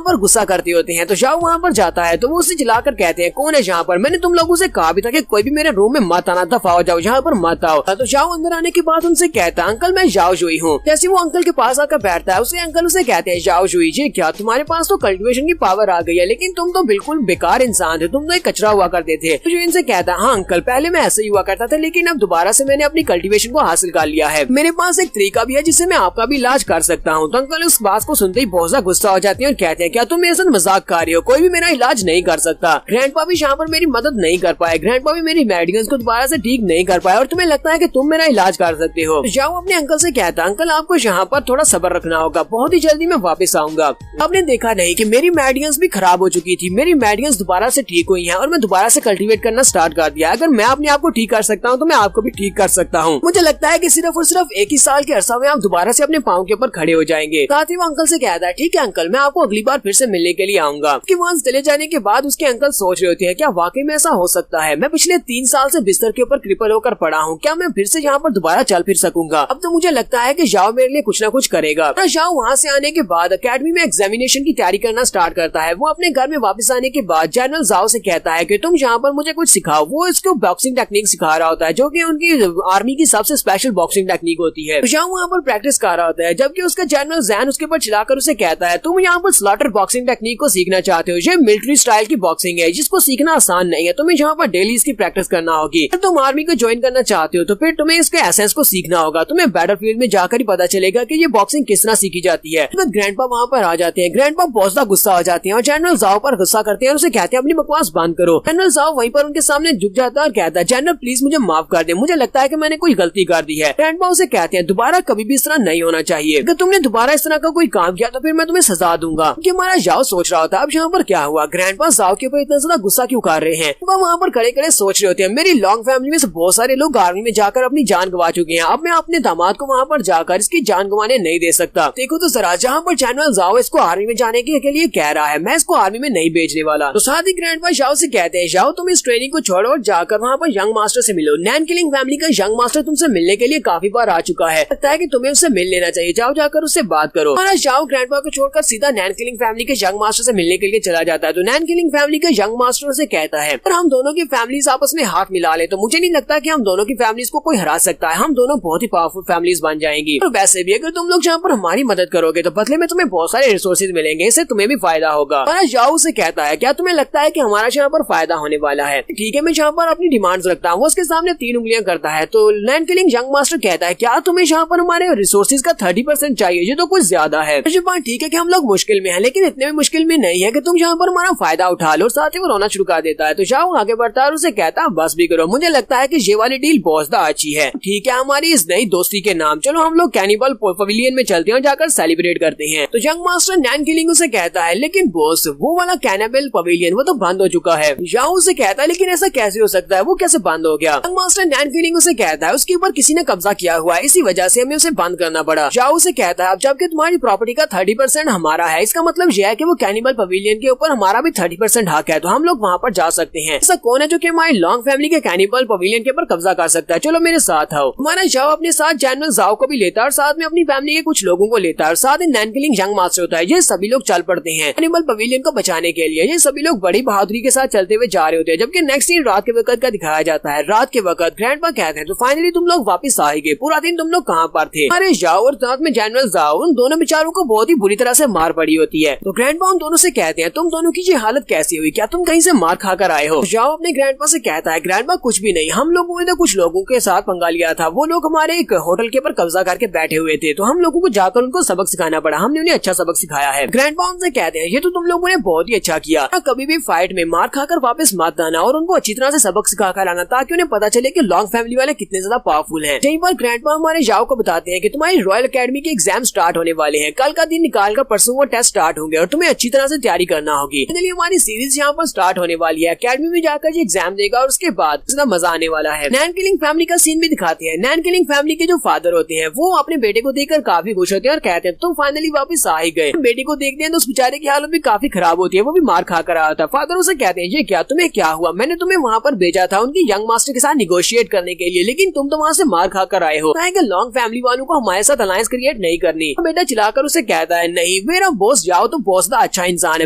S2: पर गुस्सा करते होते हैं। तो जाओ वहाँ पर जाता है तो वो उसे जलाकर कहते हैं, कौन है जहाँ पर? मैंने तुम लोगों से कहा भी था कि कोई भी मेरे रूम में मत आना, दफा हो जाओ, यहाँ पर मत आओ। तो जाओ अंदर आने के बाद उनसे कहता है, अंकल मैं जाओ जुई हूँ। जैसे वो अंकल के पास आकर बैठता है, उसे अंकल उसे कहते हैं, जाओ जुई जी क्या तुम्हारे पास तो कल्टीवेशन की पावर आ गई है, लेकिन तुम तो बिल्कुल बेकार इंसान थे, तुम तो एक कचरा हुआ करते थे। तो इनसे कहता है, हाँ अंकल पहले मैं ऐसे ही हुआ करता था, लेकिन अब दोबारा से मैंने अपनी कल्टीवेशन को हासिल कर लिया है, मेरे पास एक तरीका भी है जिससे मैं आपका भी इलाज कर सकता हूँ। तो अंकल उस बात को सुनते ही बहुत ज्यादा गुस्सा हो जाती है और कहते हैं, क्या तुम मेरे साथ मजाक कर रहे हो? कोई भी मेरा इलाज नहीं कर सकता, ग्रैंडपा भी यहाँ पर मेरी मदद नहीं कर पाए, ग्रैंडपा भी मेरी मेडिकल्स को दोबारा से ठीक नहीं कर पाए और तुम्हें लगता है कि तुम मेरा इलाज कर सकते हो। जाओ अपने अंकल से कहता है, अंकल आपको यहाँ पर थोड़ा सब्र रखना होगा, बहुत ही जल्दी मैं वापस आऊंगा। आपने देखा नहीं कि मेरी मेडिकल्स भी खराब हो चुकी थी, मेरी मेडिकल्स दोबारा से ठीक हुई हैं और मैं दोबारा से कल्टीवेट करना स्टार्ट कर दिया। अगर मैं अपने आप को ठीक कर सकता हूँ तो मैं आपको भी ठीक कर सकता हूँ। मुझे लगता है कि सिर्फ और सिर्फ 1 ही साल के अरसा में आप दोबारा से अपने पाँव के ऊपर खड़े हो जाएंगे। साथ ही वो अंकल से कहता है, ठीक है अंकल मैं आपको अगली बार फिर से मिलने के लिए आऊंगा। उसके वहाँ चले जाने के बाद उसके अंकल सोच रहे होते हैं, क्या वाकई में ऐसा हो सकता है? मैं पिछले 3 साल से बिस्तर के ऊपर क्रिपल होकर पड़ा हूँ, क्या मैं फिर से यहाँ पर दोबारा चल फिर सकूंगा? अब तो मुझे लगता है कि जाओ मेरे लिए कुछ ना कुछ करेगा। जाओ वहाँ से आने के बाद अकेडमी में एग्जामिनेशन की तैयारी करना स्टार्ट करता है। वो अपने घर में वापस आने के बाद जनरल जाओ से कहता है कि तुम यहाँ पर मुझे कुछ सिखाओ। वो इसको बॉक्सिंग टेक्निक सिखा रहा होता है, जो कि उनकी आर्मी की सबसे स्पेशल बॉक्सिंग टेक्निक होती है। जाओ वहाँ पर प्रैक्टिस कर रहा होता है, जबकि उसका जनरल जैन उसके ऊपर चिल्लाकर उसे कहता है, तुम यहाँ पर स्लॉटर बॉक्सिंग टेक्निक को सीखना चाहते हो? ये मिलिट्री स्टाइल की बॉक्सिंग है जिसको सीखना आसान नहीं है, तुम्हें यहाँ पर डेली इसकी प्रैक्टिस करना होगी। अगर तुम आर्मी को ज्वाइन करना चाहते हो तो फिर तुम्हें इसके एसेंस को सीखना होगा, तुम्हें बैटलफील्ड में जाकर ही पता चलेगा कि ये बॉक्सिंग किस तरह सीखी जाती है। तो ग्रैंडपा वहाँ पर आ जाते हैं, ग्रैंडपा बहुत ज्यादा गुस्सा हो जाते हैं और जनरल जाओ पर गुस्सा करते हैं और उसे कहते हैं अपनी बकवास बंद करो। जनरल जाओ वहीं पर उनके सामने झुक जाता है और कहता है, जनरल प्लीज मुझे माफ कर दे, मुझे लगता है कि मैंने कोई गलती कर दी है। ग्रैंडपा उसे कहते हैं, दोबारा कभी भी इस तरह नहीं होना चाहिए, अगर तुमने दोबारा इस तरह का कोई काम किया तो फिर मैं तुम्हें सजा दूंगा। कि हमारा जाओ सोच रहा होता है अब यहाँ पर क्या हुआ, ग्रैंडपा जाओ के ऊपर इतना ज्यादा गुस्सा क्यों कर रहे हैं। वो वहाँ पर खड़े खड़े सोच रहे होते हैं, मेरी लॉन्ग फैमिली में से बहुत सारे लोग आर्मी में जाकर अपनी जान गंवा चुके हैं, अब मैं अपने दामाद को वहाँ पर जाकर इसकी जान गंवाने नहीं दे सकता। देखो तो जरा, जहाँ पर जनरल जाओ इसको आर्मी में जाने के लिए कह रहा है, मैं इसको आर्मी में नहीं भेजने वाला। तो साथ ही ग्रैंडपा जाओ से कहते हैं, जाओ तुम इस ट्रेनिंग को छोड़ो और जाकर वहाँ पर यंग मास्टर से मिलो। नैन किलिंग फैमिली का यंग मास्टर तुमसे मिलने के लिए काफी बार आ चुका है, लगता है कि तुम्हें उससे मिल लेना चाहिए, जाओ जाकर उससे बात करो। जाओ ग्रैंडपा को छोड़कर सीधा नैन किलिंग फैमिली के यंग मास्टर से मिलने के लिए चला जाता है। तो नैन किलिंग फैमिली के यंग मास्टर से कहता है, अगर हम दोनों की फैमिलीज आपस में हाथ मिला ले तो मुझे नहीं लगता कि हम दोनों की फैमिलीज को कोई हरा सकता है, हम दोनों बहुत ही पावरफुल फैमिलीज बन जाएंगी। और वैसे भी अगर तुम लोग जहाँ पर हमारी मदद करोगे तो बदले में तुम्हें बहुत सारे रिसोर्सेज मिलेंगे, इससे तुम्हें भी फायदा होगा। जाओ से कहता है, क्या तुम्हें लगता है कि हमारा यहाँ पर फायदा होने वाला है? ठीक है मैं यहाँ पर अपनी डिमांड्स रखता हूँ। वो उसके सामने 3 उंगलियां करता है। तो नैन किलिंग यंग मास्टर कहता है, क्या तुम्हें यहाँ पर हमारे रिसोर्सेज का 30% चाहिए? ये तो कुछ ज्यादा है। ठीक है कि हम लोग मुश्किल में हैं, लेकिन इतने भी मुश्किल में नहीं है कि तुम यहाँ पर हमारा फायदा उठा लो। साथ ही वो रोना शुरू कर देता है। तो जाओ आगे बढ़ता है और उसे कहता है, बस भी करो, मुझे लगता है कि ये वाली डील बहुत अच्छी है। ठीक है हमारी इस नई दोस्ती के नाम चलो हम लोग कैनिबल पवेलियन में चलते हैं और जाकर सेलिब्रेट करते हैं। तो यंग मास्टर नैन किलिंग उसे कहता है, लेकिन बॉस वो वाला कैनिबल पवेलियन वो तो बंद हो चुका है। जाओ उसे कहता है, लेकिन ऐसा कैसे हो सकता है, वो कैसे बंद हो गया? यंग मास्टर नैन किलिंग उसे कहता है, उसके ऊपर किसी ने कब्जा किया हुआ है, इसी वजह से हमें उसे बंद करना पड़ा। जाओ उसे कहता है, अब जबकि तुम्हारी प्रॉपर्टी का 30% हमारा है, इसका मतलब यह है कि वो कैनिबल पवेलियन के ऊपर हमारा भी 30% हक है, तो हम लोग वहाँ पर जा सकते हैं। ऐसा कौन है जो कि हमारी लॉन्ग फैमिली के कैनिबल पवेलियन के ऊपर कब्जा कर सकता है? चलो मेरे साथ आओ। हमारा जाओ अपने साथ जनरल जाओ को भी लेता है और साथ में अपनी फैमिली के कुछ लोगों को लेता है और साथ ही नैन किलिंग यंग मास्टर होता है। ये सभी लोग चल पड़ते हैं कैनिबल पवेलियन को बचाने के लिए। ये सभी लोग बड़ी बहादुरी के साथ चलते हुए जा रहे होते हैं। जबकि नेक्स्ट सीन रात के वक्त का दिखाया जाता है। रात के वक्त ग्रैंडपा कहते हैं, तो फाइनली तुम लोग वापस आ गए, पूरा दिन तुम लोग कहाँ पर थे? अरे जाओ और साथ में जनरल जाओ, उन दोनों बेचारों को बहुत ही बुरी तरह से मार पड़ी होती है। तो ग्रैंडपा उन दोनों से कहते हैं, तुम दोनों की ये हालत कैसी हुई, क्या तुम कहीं से मार खाकर आए हो? जाओ अपने ग्रैंडपा से कहता है, ग्रैंडपा कुछ भी नहीं, हम लोगों ने तो कुछ लोगों के साथ पंगा लिया था, वो लोग हमारे एक होटल के ऊपर कब्जा करके बैठे हुए थे, तो हम लोगों को जाकर उनको सबक सिखाना पड़ा, हमने उन्हें अच्छा सबक सिखाया है। ग्रैंडपा उनसे कहते हैं, ये तो तुम लोगों ने बहुत ही अच्छा किया, कभी भी फाइट में मार खाकर वापस मत आना और उनको अच्छी तरह से सबक सिखा कर लाना, ताकि उन्हें पता चले कि लॉन्ग फैमिली वाले कितने ज्यादा पावरफुल है। यहीं पर ग्रैंडपा हमारे जाओ को बताते हैं कि तुम्हारी रॉयल एकेडमी के एग्जाम स्टार्ट होने वाले हैं, कल का दिन निकाल कर परसों वो टेस्ट स्टार्ट होंगे और तुम्हें अच्छी तरह से तैयारी करना होगी। इसलिए हमारी सीरीज यहाँ पर स्टार्ट होने वाली है। एकेडमी में जाकर ये एग्जाम देगा और उसके बाद ज्यादा मजा आने वाला है। नैन किलिंग फैमिली का सीन भी दिखाते हैं। नैन किलिंग फैमिली के जो फादर होते हैं वो अपने बेटे को देखकर काफी खुश होते हैं और कहते हैं तुम फाइनली वापस आ ही गए। बेटे को देखते हैं तो उस बेचारे की हालत भी काफी खराब होती है, वो भी मार खा कर आया था। फादर उसे कहते हैं ये क्या, तुम्हें क्या हुआ? मैंने तुम्हें वहाँ पर भेजा था उनकी यंग मास्टर के साथ निगोशिएट करने के लिए, लेकिन तुम तो वहाँ से मार खा कर आए हो। लॉन्ग फैमिली वालों को हमारे साथ अलायंस क्रिएट नहीं करनी। बेटा चिल्लाकर उसे कहता है नहीं, मेरा बॉस जाओ तो बॉस दा अच्छा इंसान है,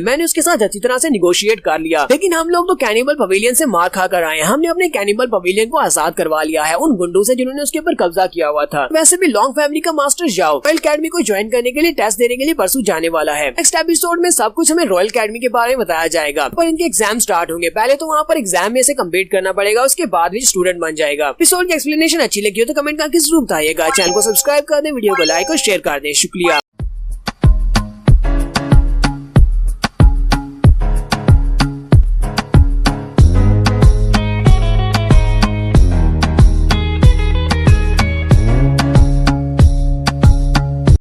S2: मैंने उसके साथ अच्छी तरह से निगोशिएट कर लिया, लेकिन हम लोग तो कैनिबल पवेलियन से मार खा कर आए हैं। हमने अपने कैनिबल पवेलियन को आजाद करवा लिया है उन गुंडों से जिन्होंने उसके ऊपर कब्जा किया हुआ था। वैसे भी लॉन्ग फैमिली का मास्टर जाओ रॉयल एकेडमी को ज्वाइन करने के लिए टेस्ट देने के लिए परसों जाने वाला है। नेक्स्ट एपिसोड में सब कुछ हमें रॉयल एकेडमी के बारे में बताया जाएगा, पर इनके एग्जाम स्टार्ट होंगे। पहले तो वहाँ पर एग्जाम में से कम्प्लीट करना पड़ेगा, उसके बाद भी स्टूडेंट बन जाएगा। एपिसोड की एक्सप्लेनेशन अच्छी लगी हो तो कमेंट करके जरूर बताइएगा। चैनल को सब्सक्राइब कर दें, वीडियो को लाइक और शेयर कर दें। शुक्रिया।